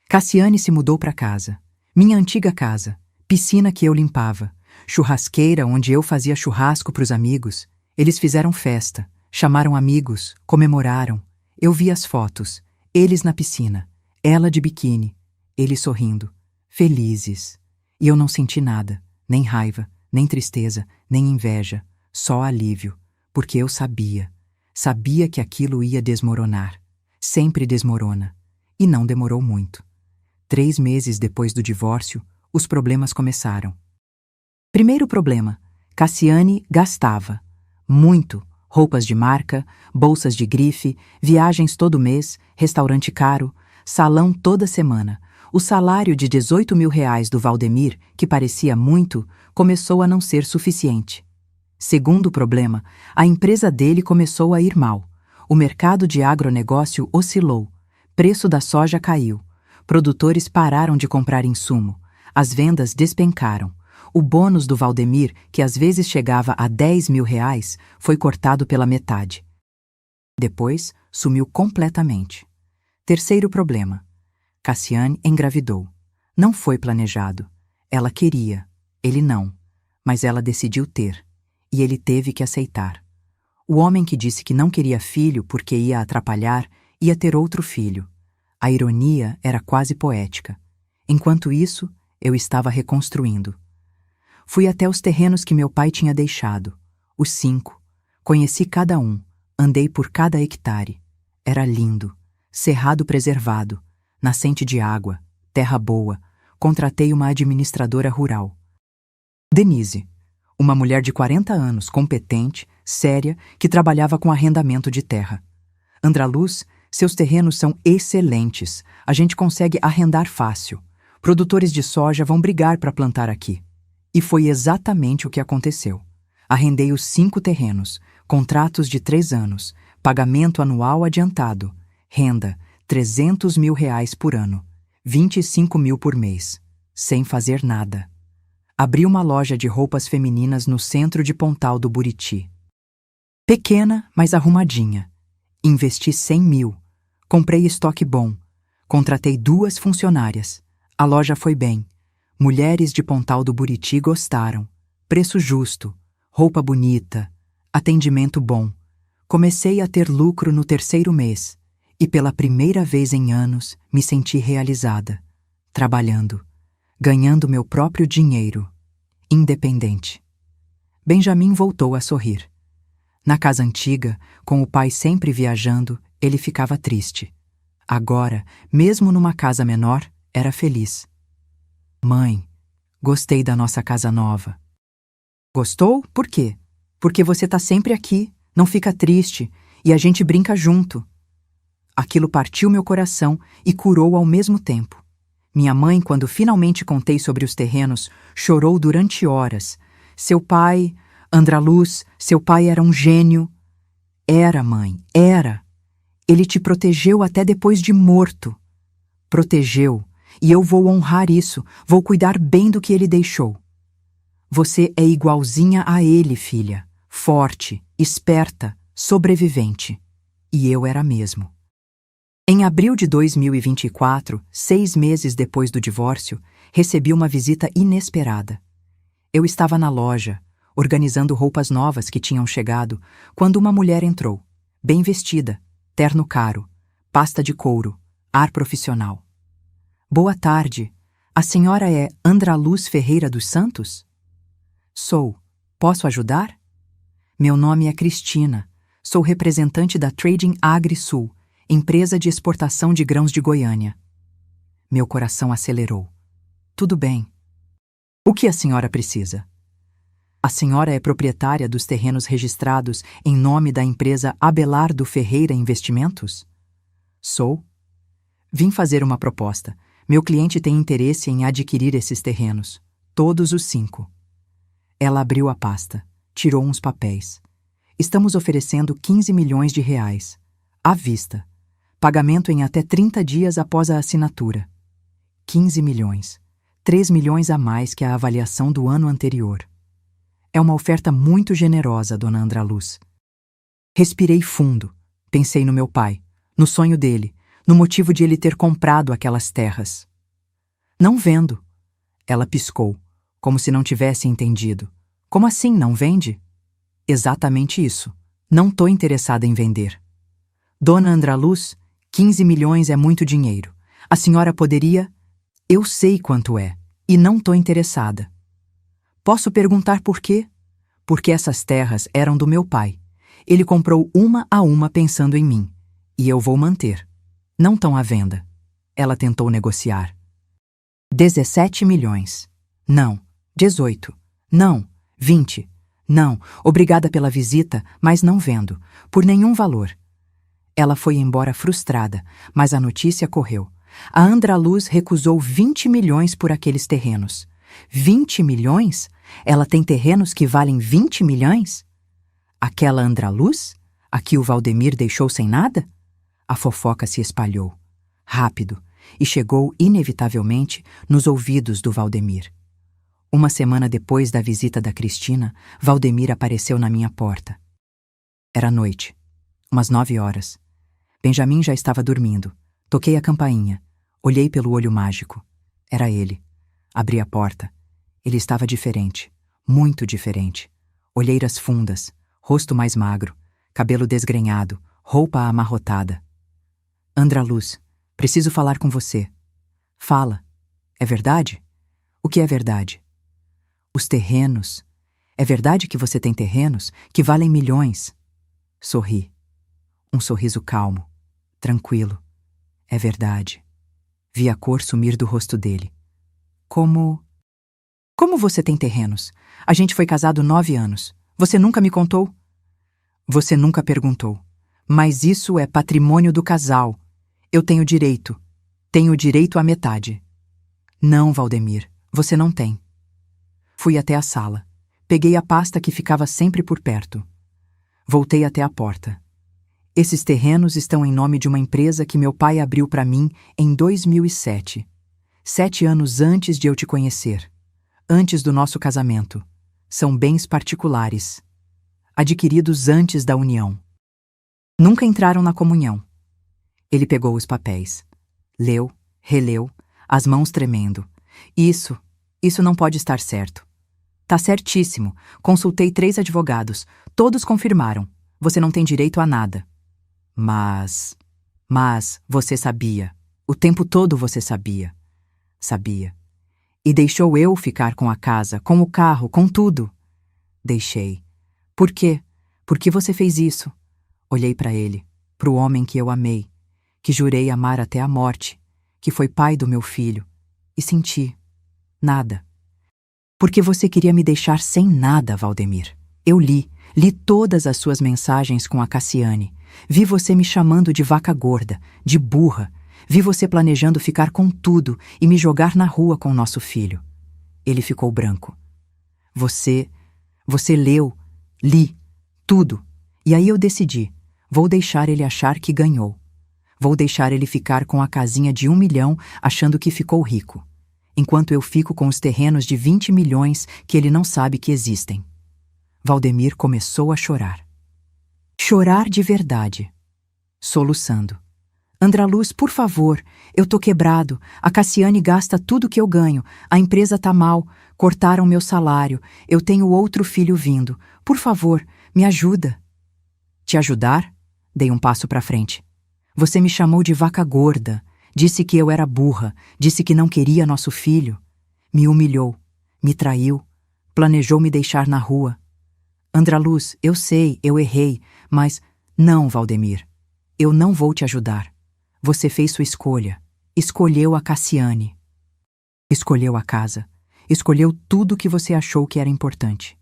Cassiane se mudou para casa. Minha antiga casa. Piscina que eu limpava. Churrasqueira onde eu fazia churrasco para os amigos. Eles fizeram festa. Chamaram amigos. Comemoraram. Eu vi as fotos. Eles na piscina. Ela de biquíni. Ele sorrindo. Felizes. E eu não senti nada. Nem raiva, nem tristeza, nem inveja. Só alívio. Porque eu sabia. Sabia que aquilo ia desmoronar. Sempre desmorona. E não demorou muito. 3 meses depois do divórcio, os problemas começaram. Primeiro problema: Cassiane gastava. Muito. Roupas de marca, bolsas de grife, viagens todo mês, restaurante caro, salão toda semana. O salário de R$ 18.000 do Valdemir, que parecia muito, começou a não ser suficiente. Segundo problema, a empresa dele começou a ir mal. O mercado de agronegócio oscilou. Preço da soja caiu. Produtores pararam de comprar insumo. As vendas despencaram. O bônus do Valdemir, que às vezes chegava a R$ 10.000, foi cortado pela metade. Depois, sumiu completamente. Terceiro problema. Cassiane engravidou. Não foi planejado. Ela queria. Ele não. Mas ela decidiu ter. E ele teve que aceitar. O homem que disse que não queria filho porque ia atrapalhar, ia ter outro filho. A ironia era quase poética. Enquanto isso, eu estava reconstruindo. Fui até os terrenos que meu pai tinha deixado. Os 5. Conheci cada um. Andei por cada hectare. Era lindo. Cerrado preservado. Nascente de água. Terra boa. Contratei uma administradora rural. Denise. Uma mulher de 40 anos, competente, séria, que trabalhava com arrendamento de terra. Andraluz, Seus terrenos são excelentes. A gente consegue arrendar fácil. Produtores de soja vão brigar para plantar aqui. E foi exatamente o que aconteceu. Arrendei os 5 terrenos, contratos de 3 anos, pagamento anual adiantado, renda R$300 mil por ano, 25 mil por mês, sem fazer nada. Abri uma loja de roupas femininas no centro de Pontal do Buriti. Pequena, mas arrumadinha. Investi 100 mil. Comprei estoque bom. Contratei 2 funcionárias. A loja foi bem. Mulheres de Pontal do Buriti gostaram. Preço justo, roupa bonita, atendimento bom. Comecei a ter lucro no 3º mês e pela primeira vez em anos me senti realizada, trabalhando, ganhando meu próprio dinheiro, independente. Benjamin voltou a sorrir. Na casa antiga, com o pai sempre viajando, ele ficava triste. Agora, mesmo numa casa menor, era feliz. Mãe, gostei da nossa casa nova. Gostou? Por quê? Porque você tá sempre aqui, não fica triste, e a gente brinca junto. Aquilo partiu meu coração e curou ao mesmo tempo. Minha mãe, quando finalmente contei sobre os terrenos, chorou durante horas. Seu pai, Andraluz, seu pai era um gênio. Era, mãe, era. Ele te protegeu até depois de morto. Protegeu, e eu vou honrar isso, vou cuidar bem do que ele deixou. Você é igualzinha a ele, filha. Forte, esperta, sobrevivente. E eu era mesmo. Em abril de 2024, 6 meses depois do divórcio, recebi uma visita inesperada. Eu estava na loja, organizando roupas novas que tinham chegado, quando uma mulher entrou, bem vestida, terno caro, pasta de couro, ar profissional. Boa tarde. A senhora é Andraluz Ferreira dos Santos? Sou. Posso ajudar? Meu nome é Cristina. Sou representante da Trading AgriSul, empresa de exportação de grãos de Goiânia. Meu coração acelerou. Tudo bem. O que a senhora precisa? A senhora é proprietária dos terrenos registrados em nome da empresa Abelardo Ferreira Investimentos? Sou. Vim fazer uma proposta. Meu cliente tem interesse em adquirir esses terrenos. Todos os 5. Ela abriu a pasta, tirou uns papéis. Estamos oferecendo 15 milhões de reais. À vista. Pagamento em até 30 dias após a assinatura. 15 milhões. 3 milhões a mais que a avaliação do ano anterior. É uma oferta muito generosa, dona Andraluz. Respirei fundo. Pensei no meu pai, no sonho dele, no motivo de ele ter comprado aquelas terras. Não vendo. Ela piscou, como se não tivesse entendido. Como assim não vende? Exatamente isso. Não tô interessada em vender. Dona Andraluz, 15 milhões é muito dinheiro. A senhora poderia... Eu sei quanto é, e não tô interessada. Posso perguntar por quê? Porque essas terras eram do meu pai. Ele comprou uma a uma pensando em mim. E eu vou manter. Não estão à venda. Ela tentou negociar. 17 milhões. Não. 18. Não. 20. Não. Obrigada pela visita, mas não vendo. Por nenhum valor. Ela foi embora frustrada, mas a notícia correu. A Andraluz recusou 20 milhões por aqueles terrenos. 20 milhões? Ela tem terrenos que valem 20 milhões? Aquela Andraluz? A que o Valdemir deixou sem nada? A fofoca se espalhou, rápido, e chegou inevitavelmente nos ouvidos do Valdemir. Uma semana depois da visita da Cristina, Valdemir apareceu na minha porta. Era noite, umas 9 horas. Benjamin já estava dormindo. Toquei a campainha. Olhei pelo olho mágico. Era ele. Abri a porta. Ele estava diferente. Muito diferente. Olheiras fundas, rosto mais magro, cabelo desgrenhado, roupa amarrotada. Andraluz, preciso falar com você. Fala. É verdade? O que é verdade? Os terrenos. É verdade que você tem terrenos que valem milhões? Sorri. Um sorriso calmo, tranquilo. É verdade. Vi a cor sumir do rosto dele. Como você tem terrenos? A gente foi casado 9 anos. Você nunca me contou? Você nunca perguntou. Mas isso é patrimônio do casal. Eu tenho direito. Tenho direito à metade. Não, Valdemir, você não tem. Fui até a sala. Peguei a pasta que ficava sempre por perto. Voltei até a porta. Esses terrenos estão em nome de uma empresa que meu pai abriu para mim em 2007. 7 anos antes de eu te conhecer. Antes do nosso casamento. São bens particulares. Adquiridos antes da união. Nunca entraram na comunhão. Ele pegou os papéis. Leu, releu, as mãos tremendo. Isso não pode estar certo. Tá certíssimo. Consultei 3 advogados. Todos confirmaram. Você não tem direito a nada. Mas você sabia. O tempo todo você sabia. Sabia. E deixou eu ficar com a casa, com o carro, com tudo. Deixei. Por quê? Por que você fez isso? Olhei para ele, para o homem que eu amei, que jurei amar até a morte, que foi pai do meu filho, e senti nada. Porque você queria me deixar sem nada, Valdemir. Eu li todas as suas mensagens com a Cassiane. Vi você me chamando de vaca gorda, de burra. Vi você planejando ficar com tudo e me jogar na rua com nosso filho. Ele ficou branco. Você leu, li, tudo. E aí eu decidi, vou deixar ele achar que ganhou. Vou deixar ele ficar com a casinha de 1 milhão achando que ficou rico. Enquanto eu fico com os terrenos de 20 milhões que ele não sabe que existem. Valdemir começou a chorar. Chorar de verdade. Soluçando. Andraluz, por favor, eu tô quebrado, a Cassiane gasta tudo que eu ganho, a empresa tá mal, cortaram meu salário, eu tenho outro filho vindo, por favor, me ajuda. Te ajudar? Dei um passo para frente. Você me chamou de vaca gorda, disse que eu era burra, disse que não queria nosso filho. Me humilhou, me traiu, planejou me deixar na rua. Andraluz, eu sei, eu errei, mas não, Valdemir, eu não vou te ajudar. Você fez sua escolha. Escolheu a Cassiane. Escolheu a casa. Escolheu tudo que você achou que era importante.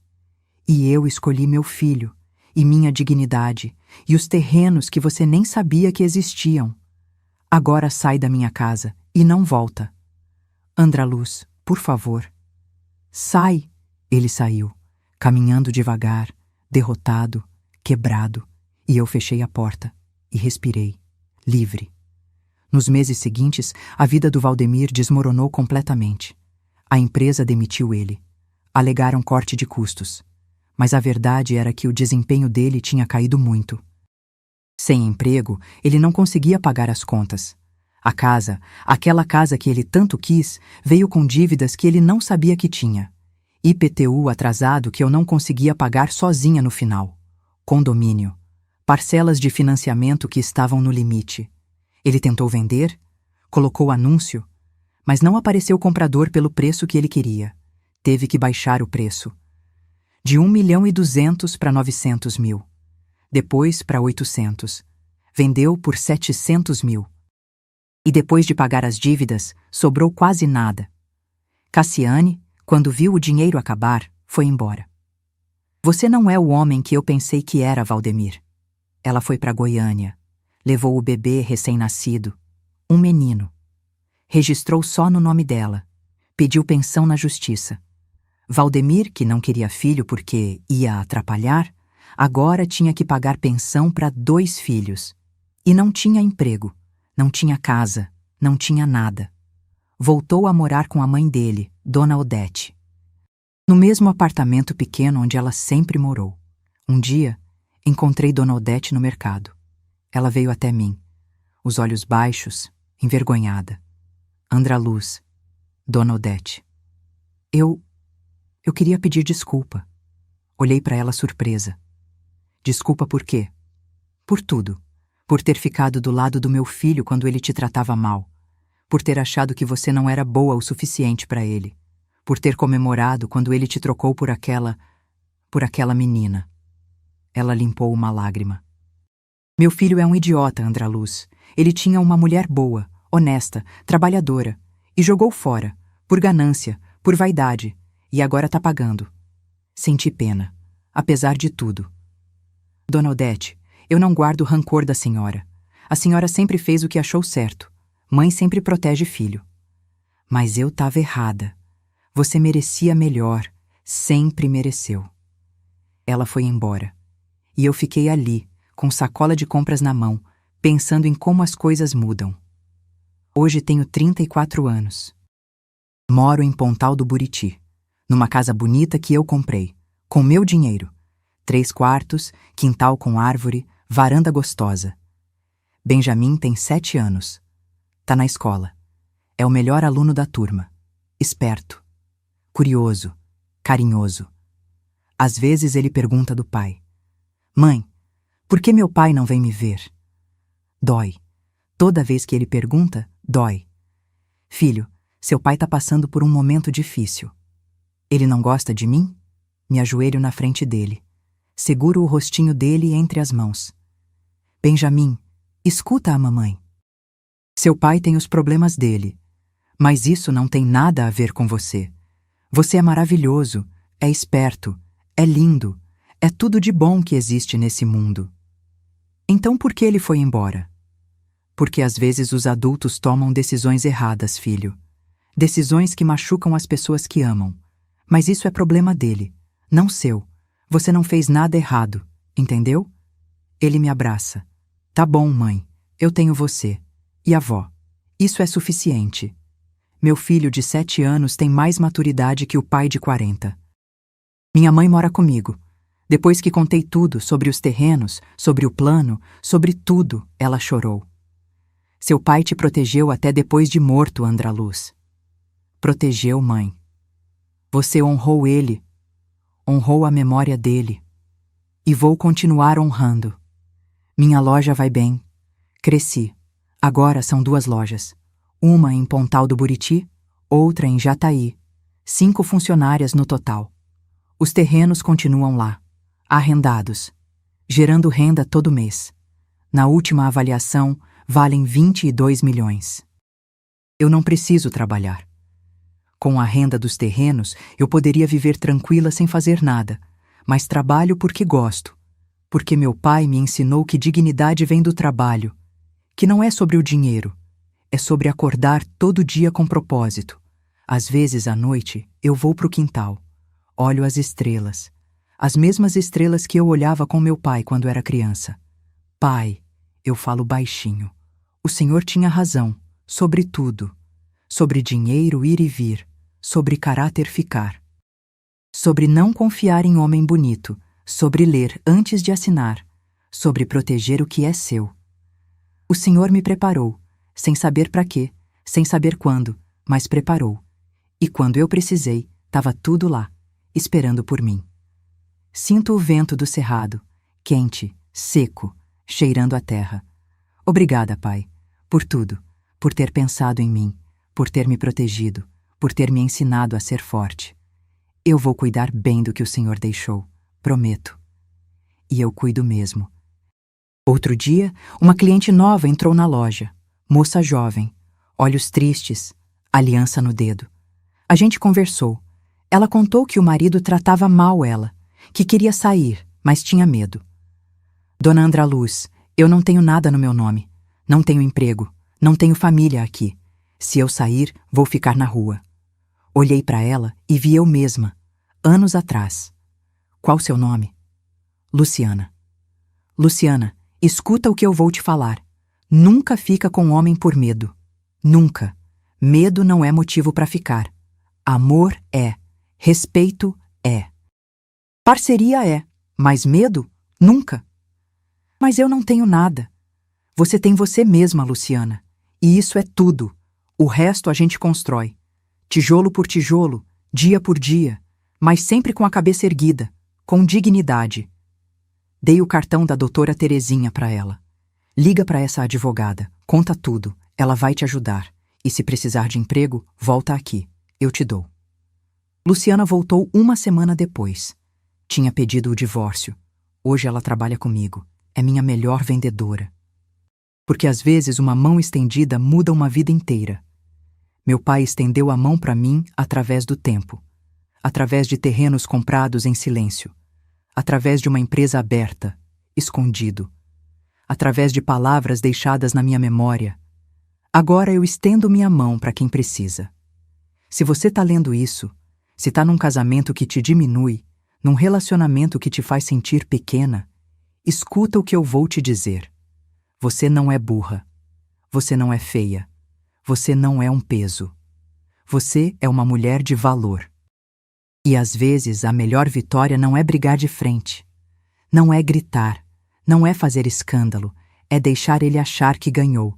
E eu escolhi meu filho, e minha dignidade, e os terrenos que você nem sabia que existiam. Agora sai da minha casa e não volta. Andraluz, por favor. Sai. Ele saiu, caminhando devagar, derrotado, quebrado, e eu fechei a porta e respirei, livre. Nos meses seguintes, a vida do Valdemir desmoronou completamente. A empresa demitiu ele. Alegaram corte de custos. Mas a verdade era que o desempenho dele tinha caído muito. Sem emprego, ele não conseguia pagar as contas. A casa, aquela casa que ele tanto quis, veio com dívidas que ele não sabia que tinha. IPTU atrasado que eu não conseguia pagar sozinha no final. Condomínio. Parcelas de financiamento que estavam no limite. Ele tentou vender, colocou anúncio, mas não apareceu comprador pelo preço que ele queria. Teve que baixar o preço. De 1.200.000 para 900.000. Depois para 800. Vendeu por 700.000. E depois de pagar as dívidas, sobrou quase nada. Cassiane, quando viu o dinheiro acabar, foi embora. Você não é o homem que eu pensei que era, Valdemir. Ela foi para Goiânia. Levou o bebê recém-nascido, um menino. Registrou só no nome dela. Pediu pensão na justiça. Valdemir, que não queria filho porque ia atrapalhar, agora tinha que pagar pensão para 2 filhos. E não tinha emprego, não tinha casa, não tinha nada. Voltou a morar com a mãe dele, Dona Odete. No mesmo apartamento pequeno onde ela sempre morou. Um dia, encontrei Dona Odete no mercado. Ela veio até mim, os olhos baixos, envergonhada. Andraluz, Dona Odete. Eu queria pedir desculpa. Olhei para ela surpresa. Desculpa por quê? Por tudo. Por ter ficado do lado do meu filho quando ele te tratava mal. Por ter achado que você não era boa o suficiente para ele. Por ter comemorado quando ele te trocou por aquela menina. Ela limpou uma lágrima. Meu filho é um idiota, Andraluz. Ele tinha uma mulher boa, honesta, trabalhadora, e jogou fora, por ganância, por vaidade, e agora tá pagando. Senti pena, apesar de tudo. Dona Odete, Eu não guardo rancor da senhora. A senhora sempre fez o que achou certo. Mãe sempre protege filho. Mas eu estava errada. Você merecia melhor. Sempre mereceu. Ela foi embora. E eu fiquei ali, com sacola de compras na mão, pensando em como as coisas mudam. Hoje tenho 34 anos. Moro em Pontal do Buriti, numa casa bonita que eu comprei, com meu dinheiro. 3 quartos, quintal com árvore, varanda gostosa. Benjamin tem 7 anos. Tá na escola. É o melhor aluno da turma. Esperto. Curioso. Carinhoso. Às vezes ele pergunta do pai: Mãe, por que meu pai não vem me ver? Dói. Toda vez que ele pergunta, dói. Filho, seu pai tá passando por um momento difícil. Ele não gosta de mim? Me ajoelho na frente dele. Seguro o rostinho dele entre as mãos. Benjamin, escuta a mamãe. Seu pai tem os problemas dele, mas isso não tem nada a ver com você. Você é maravilhoso, é esperto, é lindo, é tudo de bom que existe nesse mundo. Então por que ele foi embora? Porque às vezes os adultos tomam decisões erradas, filho. Decisões que machucam as pessoas que amam. Mas isso é problema dele, não seu. Você não fez nada errado, entendeu? Ele me abraça. Tá bom, mãe, eu tenho você. E a avó. Isso é suficiente. Meu filho de 7 anos tem mais maturidade que o pai de 40. Minha mãe mora comigo. Depois que contei tudo sobre os terrenos, sobre o plano, sobre tudo, ela chorou. Seu pai te protegeu até depois de morto, Andraluz. Protegeu, mãe. Você honrou ele, honrou a memória dele. E vou continuar honrando. Minha loja vai bem. Cresci. Agora são 2 lojas. Uma em Pontal do Buriti, outra em Jataí. 5 funcionárias no total. Os terrenos continuam lá, arrendados, gerando renda todo mês. Na última avaliação, valem 22 milhões. Eu não preciso trabalhar. Com a renda dos terrenos, eu poderia viver tranquila sem fazer nada, mas trabalho porque gosto, porque meu pai me ensinou que dignidade vem do trabalho, que não é sobre o dinheiro, é sobre acordar todo dia com propósito. Às vezes, à noite, eu vou pro quintal, olho as estrelas, as mesmas estrelas que eu olhava com meu pai quando era criança. Pai, eu falo baixinho, o senhor tinha razão, sobre tudo, sobre dinheiro ir e vir, sobre caráter ficar, sobre não confiar em homem bonito, sobre ler antes de assinar, sobre proteger o que é seu. O Senhor me preparou, sem saber para quê, sem saber quando, mas preparou. E quando eu precisei, estava tudo lá, esperando por mim. Sinto o vento do cerrado, quente, seco, cheirando a terra. Obrigada, Pai, por tudo, por ter pensado em mim, por ter me protegido, por ter me ensinado a ser forte. Eu vou cuidar bem do que o Senhor deixou, prometo. E eu cuido mesmo. Outro dia, uma cliente nova entrou na loja, moça jovem, olhos tristes, aliança no dedo. A gente conversou. Ela contou que o marido tratava mal ela, que queria sair, mas tinha medo. Dona Andraluz, eu não tenho nada no meu nome. Não tenho emprego, não tenho família aqui. Se eu sair, vou ficar na rua. Olhei para ela e vi eu mesma, anos atrás. Qual seu nome? Luciana. Luciana, escuta o que eu vou te falar. Nunca fica com homem por medo. Nunca. Medo não é motivo para ficar. Amor é. Respeito é. Parceria é. Mas medo? Nunca. Mas eu não tenho nada. Você tem você mesma, Luciana. E isso é tudo. O resto a gente constrói. Tijolo por tijolo, dia por dia, mas sempre com a cabeça erguida, com dignidade. Dei o cartão da doutora Terezinha para ela. Liga para essa advogada, conta tudo, ela vai te ajudar. E se precisar de emprego, volta aqui, eu te dou. Luciana voltou 1 semana depois. Tinha pedido o divórcio. Hoje ela trabalha comigo, é minha melhor vendedora. Porque às vezes uma mão estendida muda uma vida inteira. Meu pai estendeu a mão para mim através do tempo, através de terrenos comprados em silêncio, através de uma empresa aberta, escondido, através de palavras deixadas na minha memória. Agora eu estendo minha mão para quem precisa. Se você está lendo isso, se está num casamento que te diminui, num relacionamento que te faz sentir pequena, escuta o que eu vou te dizer. Você não é burra. Você não é feia. Você não é um peso. Você é uma mulher de valor. E às vezes a melhor vitória não é brigar de frente. Não é gritar. Não é fazer escândalo. É deixar ele achar que ganhou.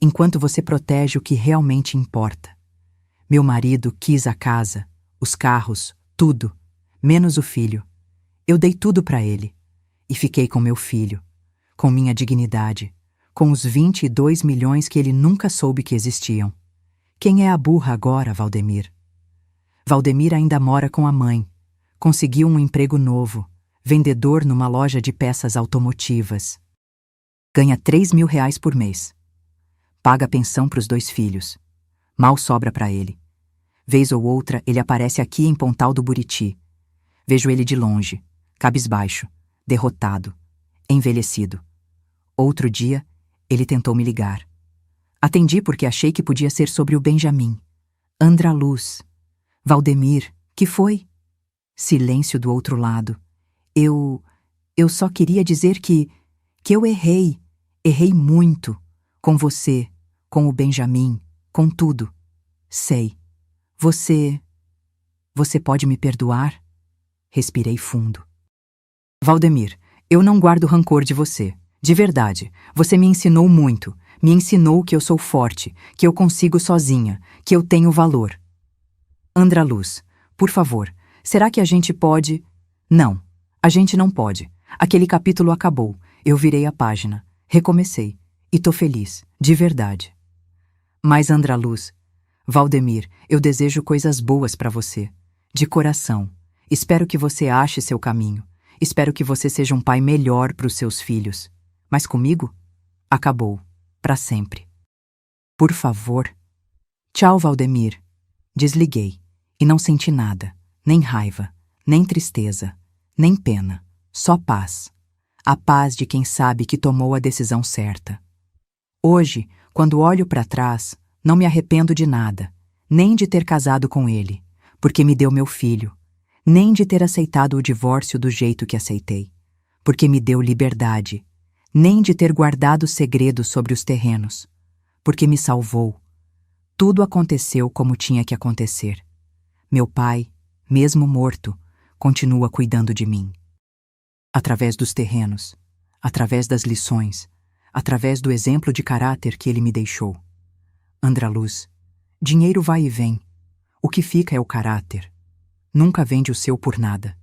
Enquanto você protege o que realmente importa. Meu marido quis a casa, os carros, tudo, menos o filho. Eu dei tudo para ele. E fiquei com meu filho, com minha dignidade, com os 22 milhões que ele nunca soube que existiam. Quem é a burra agora, Valdemir? Valdemir ainda mora com a mãe. Conseguiu um emprego novo, vendedor numa loja de peças automotivas. Ganha R$ 3.000 por mês. Paga pensão para os 2 filhos. Mal sobra para ele. Vez ou outra, ele aparece aqui em Pontal do Buriti. Vejo ele de longe, cabisbaixo, derrotado, envelhecido. Outro dia, ele tentou me ligar. Atendi porque achei que podia ser sobre o Benjamin. Andraluz. Valdemir, que foi? Silêncio do outro lado. Eu só queria dizer que eu errei. Errei muito. Com você, com o Benjamin, com tudo. Sei. Você pode me perdoar? Respirei fundo. Valdemir, eu não guardo rancor de você. De verdade, você me ensinou muito. Me ensinou que eu sou forte, que eu consigo sozinha, que eu tenho valor. Andraluz, por favor, será que a gente pode... Não, a gente não pode. Aquele capítulo acabou. Eu virei a página. Recomecei. E tô feliz, de verdade. Mas Andraluz, Valdemir, eu desejo coisas boas para você. De coração. Espero que você ache seu caminho. Espero que você seja um pai melhor para os seus filhos. Mas comigo? Acabou. Para sempre. Por favor. Tchau, Valdemir. Desliguei. E não senti nada. Nem raiva. Nem tristeza. Nem pena. Só paz. A paz de quem sabe que tomou a decisão certa. Hoje, quando olho para trás, não me arrependo de nada. Nem de ter casado com ele, porque me deu meu filho. Nem de ter aceitado o divórcio do jeito que aceitei, porque me deu liberdade. Nem de ter guardado segredos sobre os terrenos, porque me salvou. Tudo aconteceu como tinha que acontecer. Meu pai, mesmo morto, continua cuidando de mim. Através dos terrenos, através das lições, através do exemplo de caráter que ele me deixou. Andraluz, dinheiro vai e vem. O que fica é o caráter. Nunca vende o seu por nada.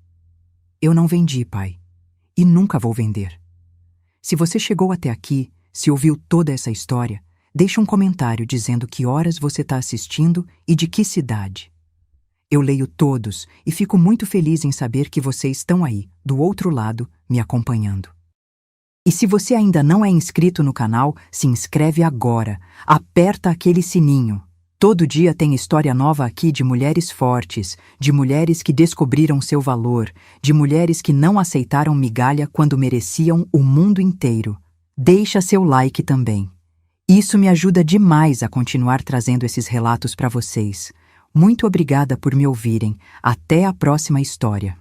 Eu não vendi, pai. E nunca vou vender. Se você chegou até aqui, se ouviu toda essa história, deixe um comentário dizendo que horas você está assistindo e de que cidade. Eu leio todos e fico muito feliz em saber que vocês estão aí, do outro lado, me acompanhando. E se você ainda não é inscrito no canal, se inscreve agora. Aperta aquele sininho. Todo dia tem história nova aqui de mulheres fortes, de mulheres que descobriram seu valor, de mulheres que não aceitaram migalha quando mereciam o mundo inteiro. Deixa seu like também. Isso me ajuda demais a continuar trazendo esses relatos para vocês. Muito obrigada por me ouvirem. Até a próxima história.